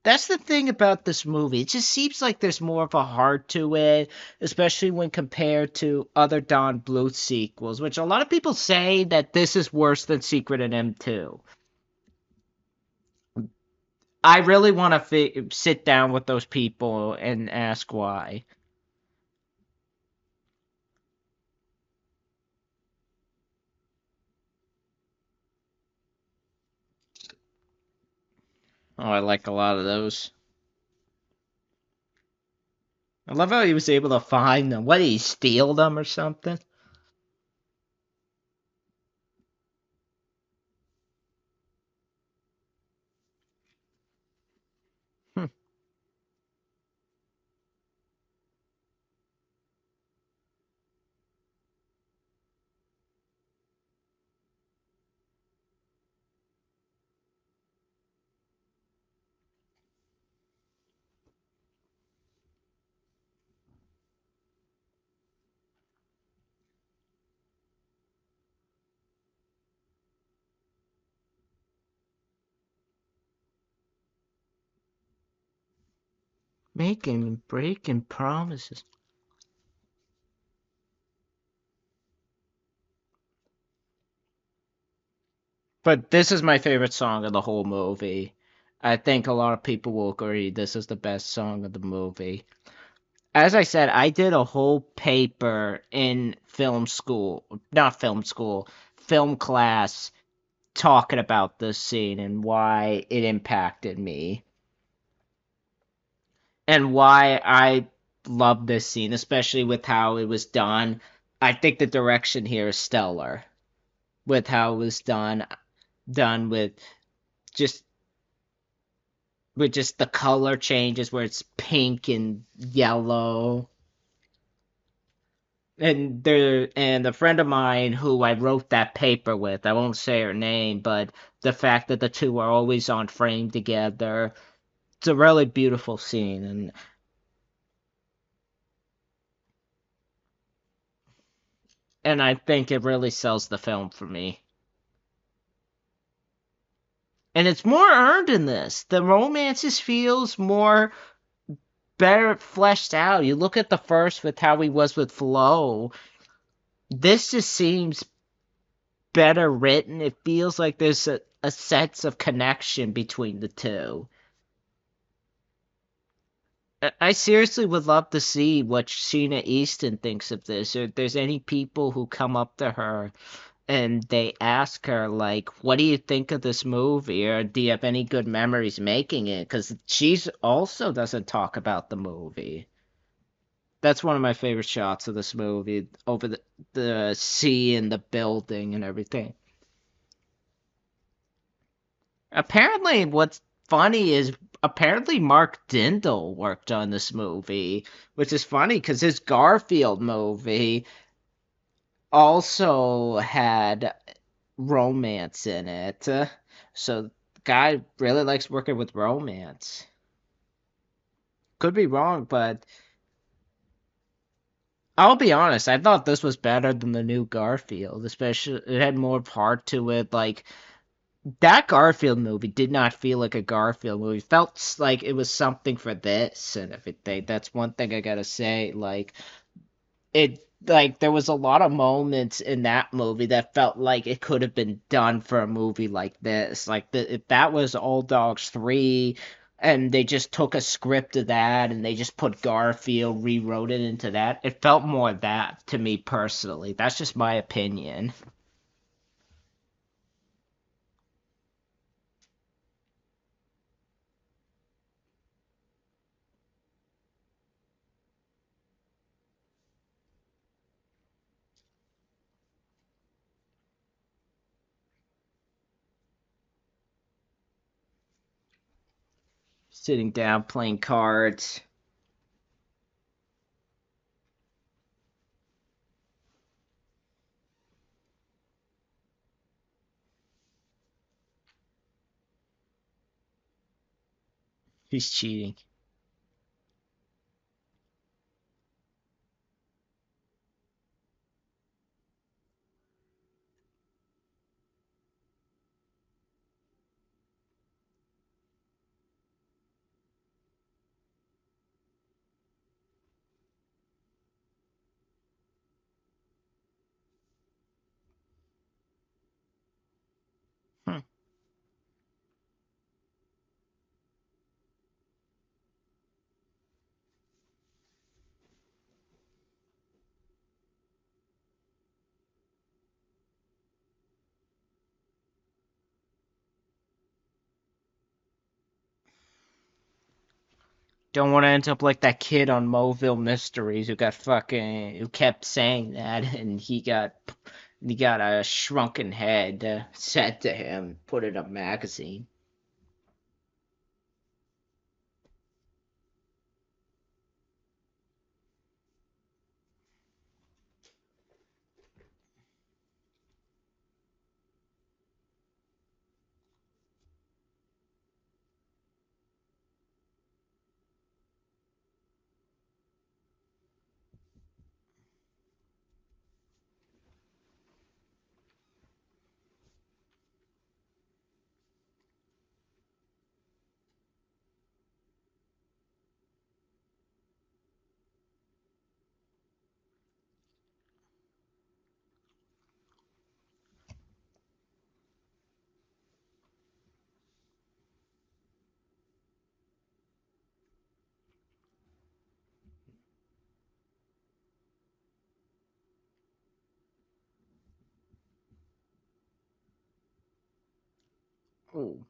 That's the thing about this movie. It just seems like there's more of a heart to it, especially when compared to other Don Bluth sequels, which a lot of people say that this is worse than Secret and M2. I really want to sit down with those people and ask why. Oh, I like a lot of those. I love how he was able to find them. What, did he steal them or something? Making and breaking promises. But this is my favorite song of the whole movie. I think a lot of people will agree this is the best song of the movie. As I said, I did a whole paper in film school, not film school, film class, talking about this scene and why it impacted me and why I love this scene, especially with how it was done. I think the direction here is stellar with how it was done just with just the color changes where it's pink and yellow. And a friend of mine who I wrote that paper with, I won't say her name, but the fact that the two are always on frame together, it's a really beautiful scene, and I think it really sells the film for me. And it's more earned in this. The romances feels more better fleshed out. You look at the first with how he was with Flo. This just seems better written. It feels like there's a sense of connection between the two. I seriously would love to see what Sheena Easton thinks of this, or if there's any people who come up to her and they ask her, like, what do you think of this movie, or do you have any good memories making it? Because she's also doesn't talk about the movie. That's one of my favorite shots of this movie, over the sea and the building and everything. Apparently, what's funny is apparently Mark Dindal worked on this movie, which is funny because his Garfield movie also had romance in it. So, guy really likes working with romance. Could be wrong, but I'll be honest. I thought this was better than the new Garfield, especially it had more heart to it. Like that Garfield movie did not feel like a Garfield movie. It felt like it was something for this and everything. That's one thing I gotta say. Like there was a lot of moments in that movie that felt like it could have been done for a movie like this. If that was Old Dogs 3 and they just took a script of that and they just put Garfield, rewrote it into that, it felt more that to me personally. That's just my opinion. Sitting down playing cards. He's cheating. Hmm. Don't want to end up like that kid on Mobile Mysteries who kept saying that, and he got a shrunken head sent to him, put in a magazine. Ooh.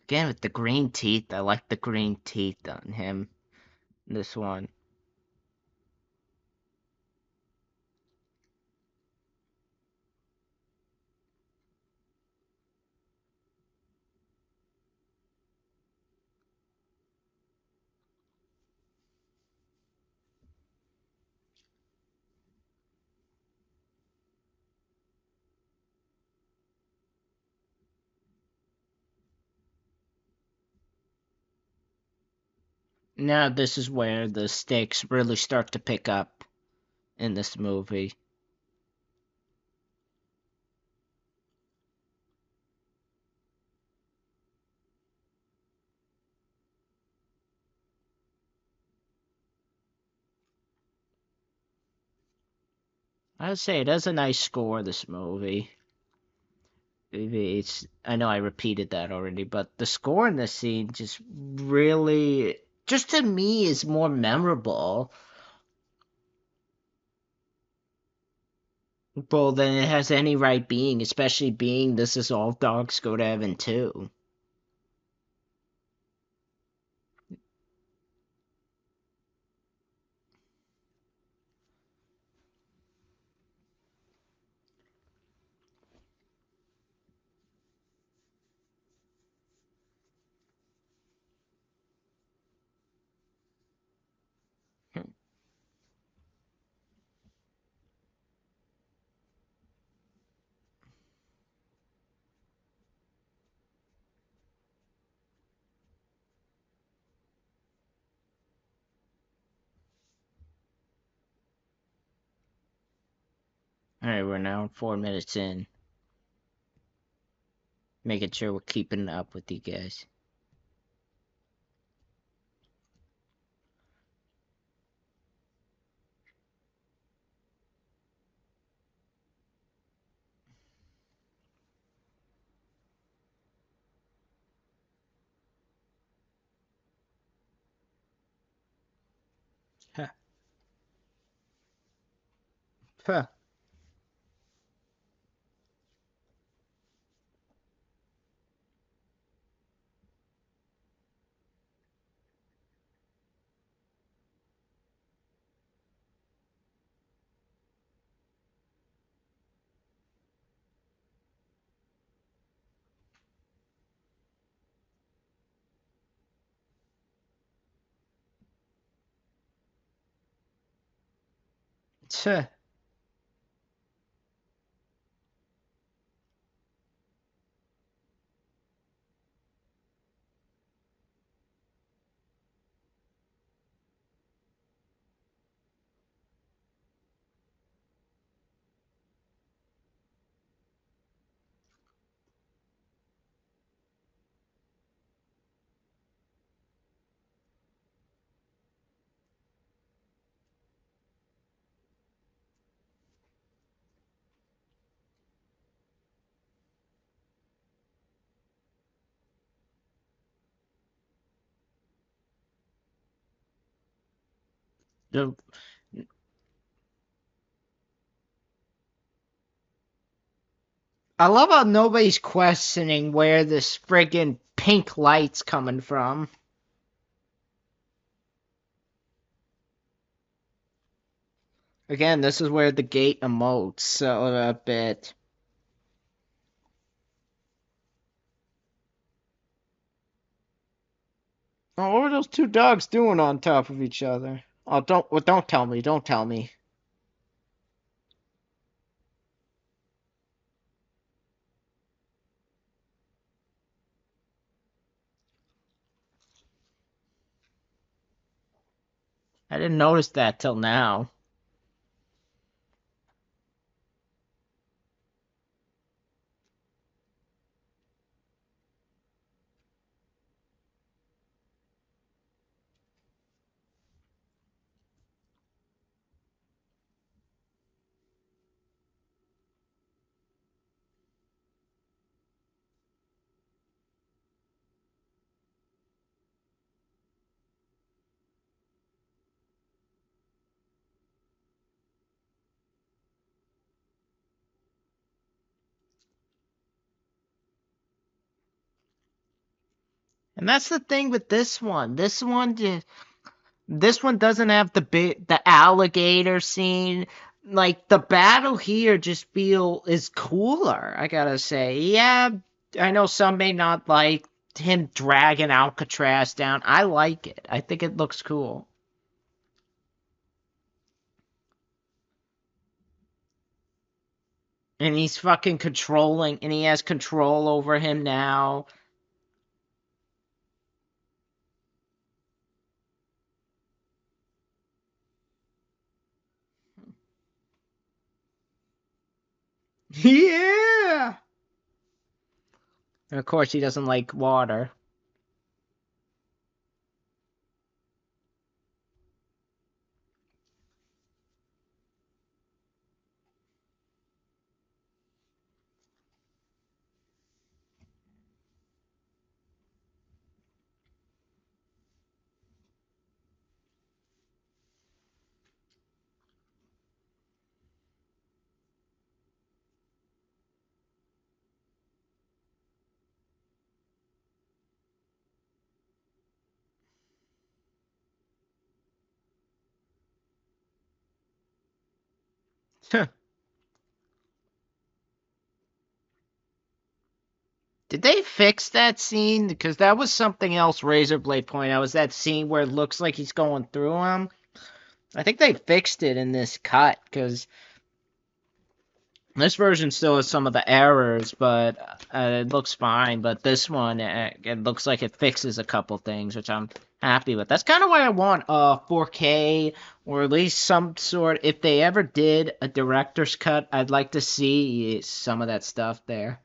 Again, with the green teeth, I like the green teeth on him. This one. Now this is where the stakes really start to pick up in this movie. I would say it has a nice score, this movie. I know I repeated that already, but the score in this scene just really, just to me, is more memorable. Well, than it has any right being, especially being this is all dogs go to heaven too. Alright, we're now 4 minutes in. Making sure we're keeping up with you guys. Huh. Huh. Huh. The- I love how nobody's questioning where this friggin' pink light's coming from. Again, this is where the gate emotes a bit. Oh, what were those two dogs doing on top of each other? Oh, don't tell me, don't tell me. I didn't notice that till now. And that's the thing with this one. This one doesn't have the alligator scene. Like the battle here just is cooler, I gotta say. Yeah, I know some may not like him dragging Alcatraz down. I like it. I think it looks cool. And he's fucking controlling, and he has control over him now. Yeah! And of course, he doesn't like water. Did they fix that scene? Because that was something else Razorblade pointed out. Was that scene where it looks like he's going through him? I think they fixed it in this cut, because this version still has some of the errors, but it looks fine. But this one, it looks like it fixes a couple things, which I'm happy with. That's kind of why I want 4K, or at least some sort. If they ever did a director's cut, I'd like to see some of that stuff there.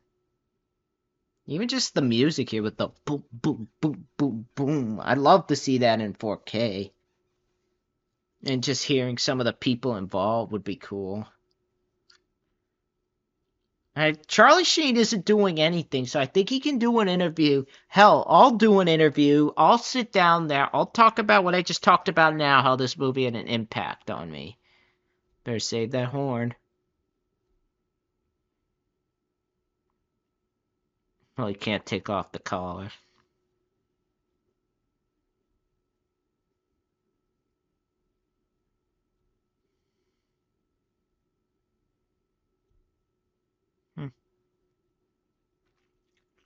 Even just the music here with the boom, boom, boom, boom, boom. I'd love to see that in 4K. And just hearing some of the people involved would be cool. Charlie Sheen isn't doing anything, so I think he can do an interview. Hell, I'll do an interview. I'll sit down there. I'll talk about what I just talked about now, how this movie had an impact on me. Better save that horn. Well, he can't take off the collar.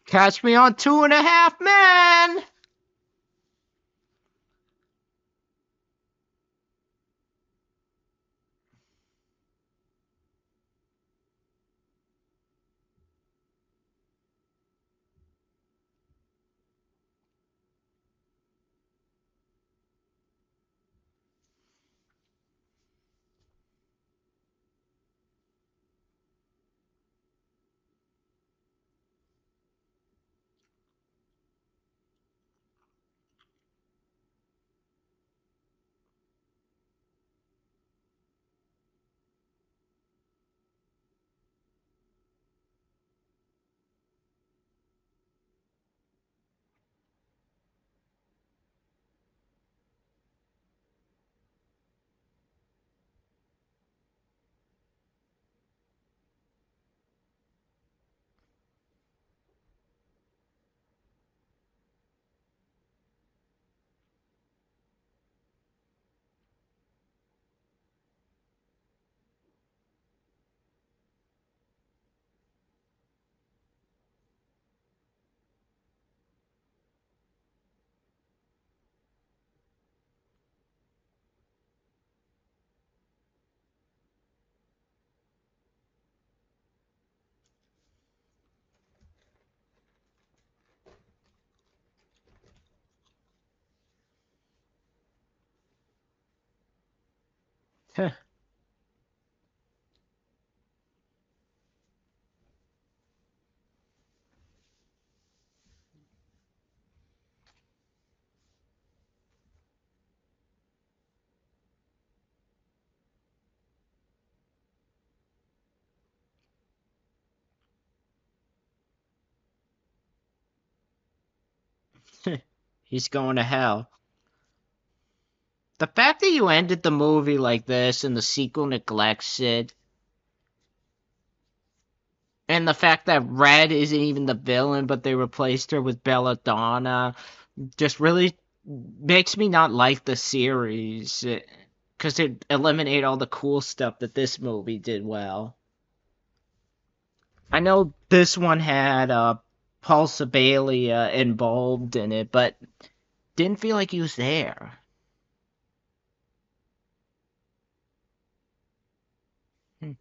Catch me on 2.5 Men! He's going to hell. The fact that you ended the movie like this and the sequel neglects it, and the fact that Red isn't even the villain, but they replaced her with Belladonna, just really makes me not like the series because it eliminated all the cool stuff that this movie did well. I know this one had Paul Sabella involved in it, but didn't feel like he was there. Hmm.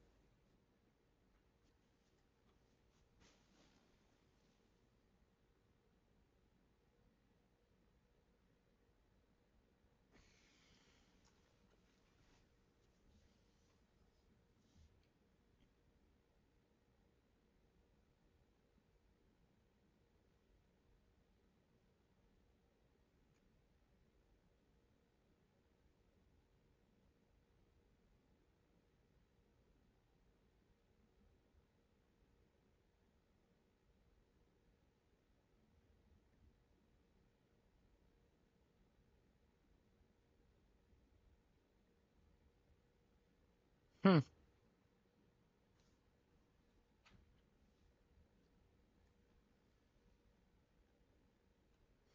Hmm.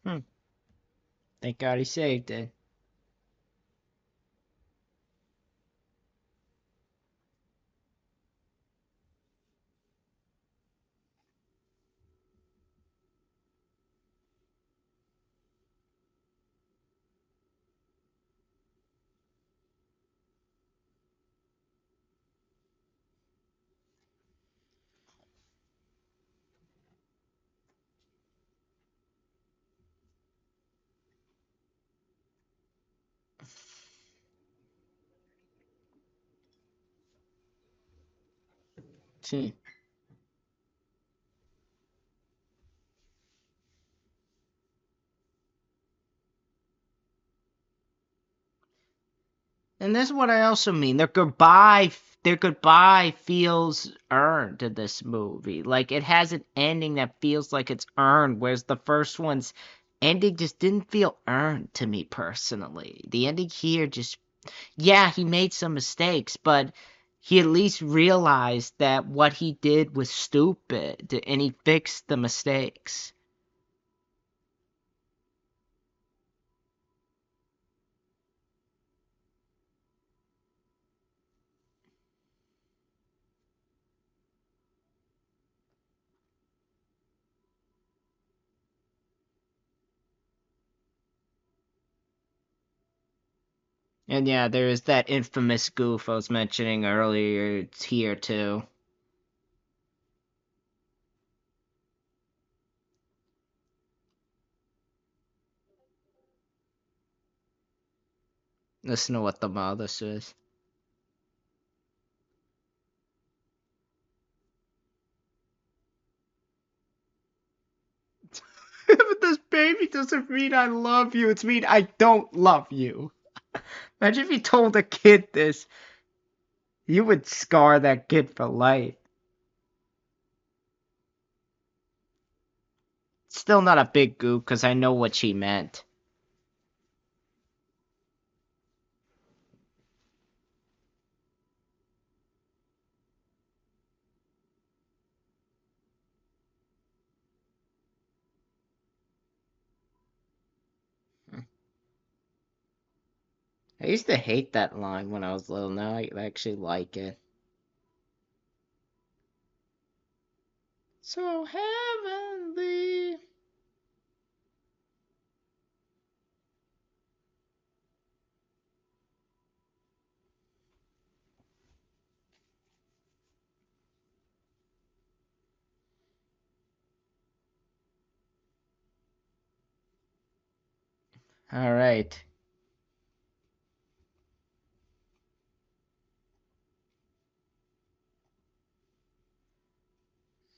Hmm. Thank God he saved it. See. And that's what I also mean. Their goodbye feels earned in this movie. Like it has an ending that feels like it's earned, whereas the first one's ending just didn't feel earned to me personally. The ending here just, yeah, he made some mistakes, but he at least realized that what he did was stupid and he fixed the mistakes. And yeah, there's that infamous goof I was mentioning earlier. It's here too. Listen to what the mother says. But this baby doesn't mean I love you. It's mean I don't love you. Imagine if you told a kid this. You would scar that kid for life. Still not a big goof because I know what she meant. I used to hate that line when I was little. Now I actually like it. So heavenly. All right.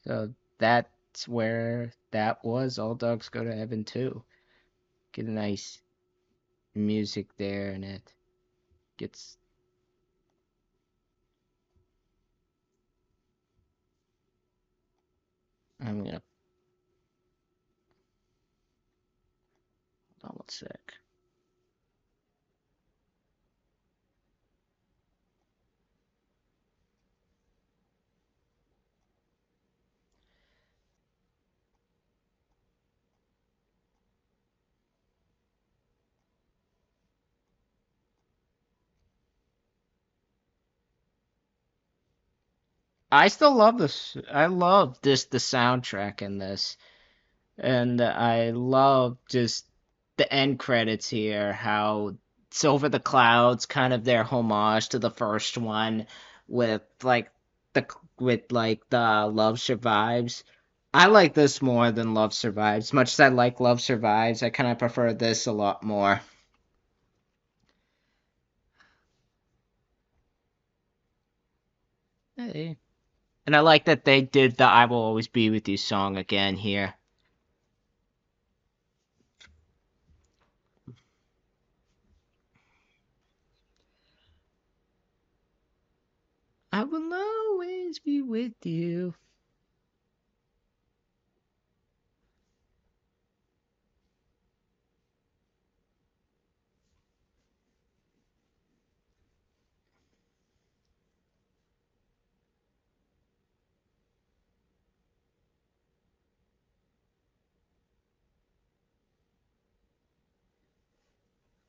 So that's where that was. All dogs go to heaven too. Get a nice music there, and it gets. I'm gonna. Hold on one sec. I still love this. I love the soundtrack in this. And I love just the end credits here, how it's over the clouds, kind of their homage to the first one with the the Love Survives. I like this more than Love Survives. Much as I like Love Survives, I kind of prefer this a lot more. Hey. And I like that they did the I Will Always Be With You song again here. I will always be with you.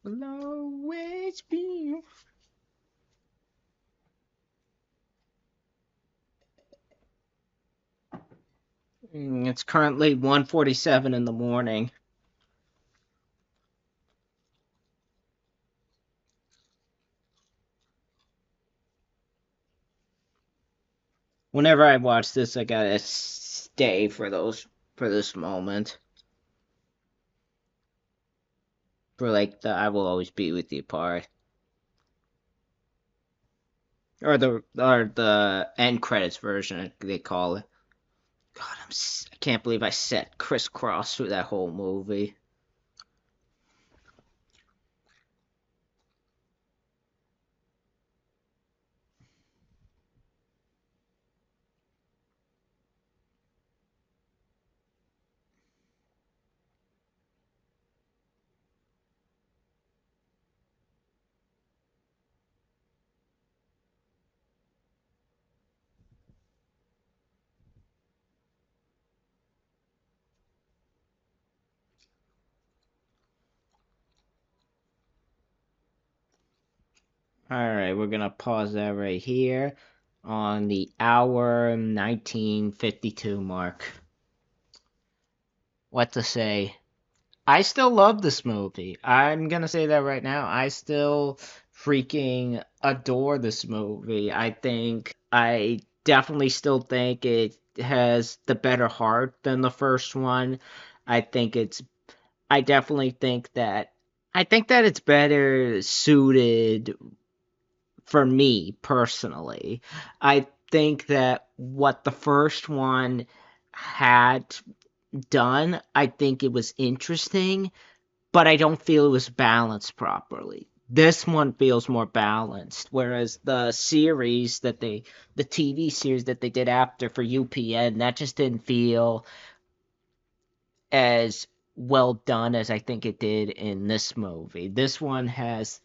Will always be. It's currently 1:47 in the morning. Whenever I watch this, I gotta stay for this moment. For like the I will always be with you part. Or the end credits version they call it. God, I can't believe I sat crisscross through that whole movie. Alright, we're gonna pause that right here on the hour 1952 mark. What to say? I still love this movie. I'm gonna say that right now. I still freaking adore this movie. I definitely still think it has the better heart than the first one. I think it's I definitely think that it's better suited for me personally. I think that what the first one had done, I think it was interesting, but I don't feel it was balanced properly. This one feels more balanced, whereas the TV series that they did after for UPN, that just didn't feel as well done as I think it did in this movie. This one has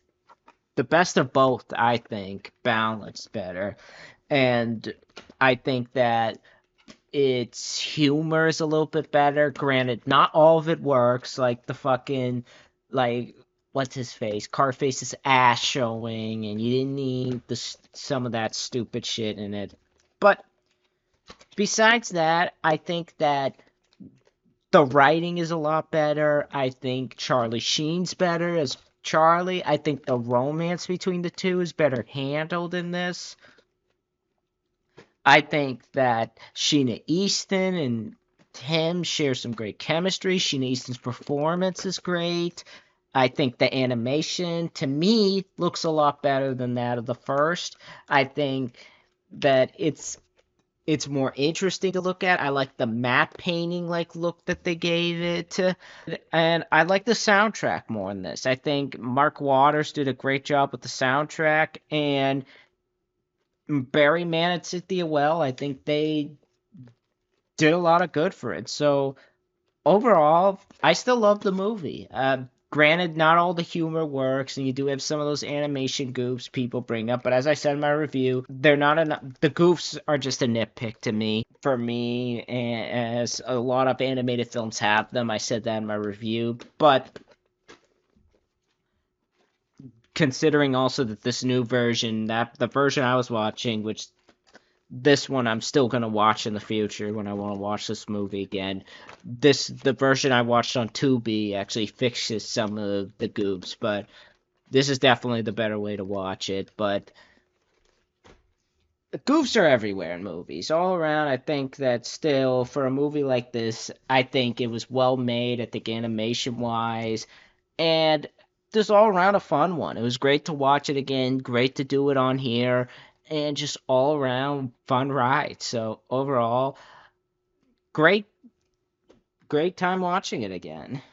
the best of both, I think, balanced better. And I think that its humor is a little bit better. Granted, not all of it works. Like the fucking like what's his face? Carface's ass showing, and you didn't need some of that stupid shit in it. But besides that, I think that the writing is a lot better. I think Charlie Sheen's better as Charlie. I think the romance between the two is better handled in this. I think that Sheena Easton and him share some great chemistry. Sheena Easton's performance is great. I think the animation, to me, looks a lot better than that of the first. I think that it's more interesting to look at. I like the matte painting like look that they gave it. And I like the soundtrack more in this. I think Mark Waters did a great job with the soundtrack, and Barry Mann and Cynthia Well, I think they did a lot of good for it. So overall, I still love the movie. Granted, not all the humor works, and you do have some of those animation goofs people bring up. But as I said in my review, they're not enough. The goofs are just a nitpick to me. For me, as a lot of animated films have them, I said that in my review. But considering also that this new version, that the version I was watching, which this one I'm still gonna watch in the future when I want to watch this movie again. The version I watched on Tubi actually fixes some of the goofs, but this is definitely the better way to watch it. But the goofs are everywhere in movies, all around. I think that still for a movie like this, I think it was well made. I think animation wise, and just all around a fun one. It was great to watch it again, great to do it on here, and just all around fun ride. So overall, great, great time watching it again.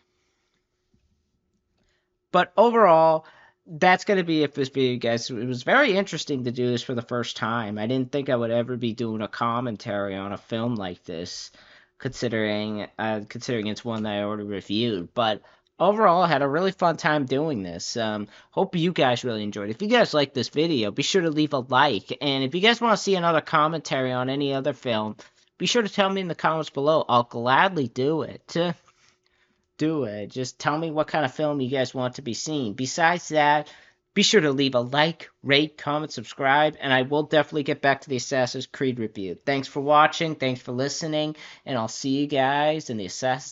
But overall, that's going to be it for this video, guys. It was very interesting to do this for the first time. I didn't think I would ever be doing a commentary on a film like this, considering it's one that I already reviewed. But overall, I had a really fun time doing this. Hope you guys really enjoyed it. If you guys like this video, be sure to leave a like. And if you guys want to see another commentary on any other film, be sure to tell me in the comments below. I'll gladly do it. Do it. Just tell me what kind of film you guys want to be seen. Besides that, be sure to leave a like, rate, comment, subscribe, and I will definitely get back to the Assassin's Creed review. Thanks for watching, thanks for listening, and I'll see you guys in the Assassin's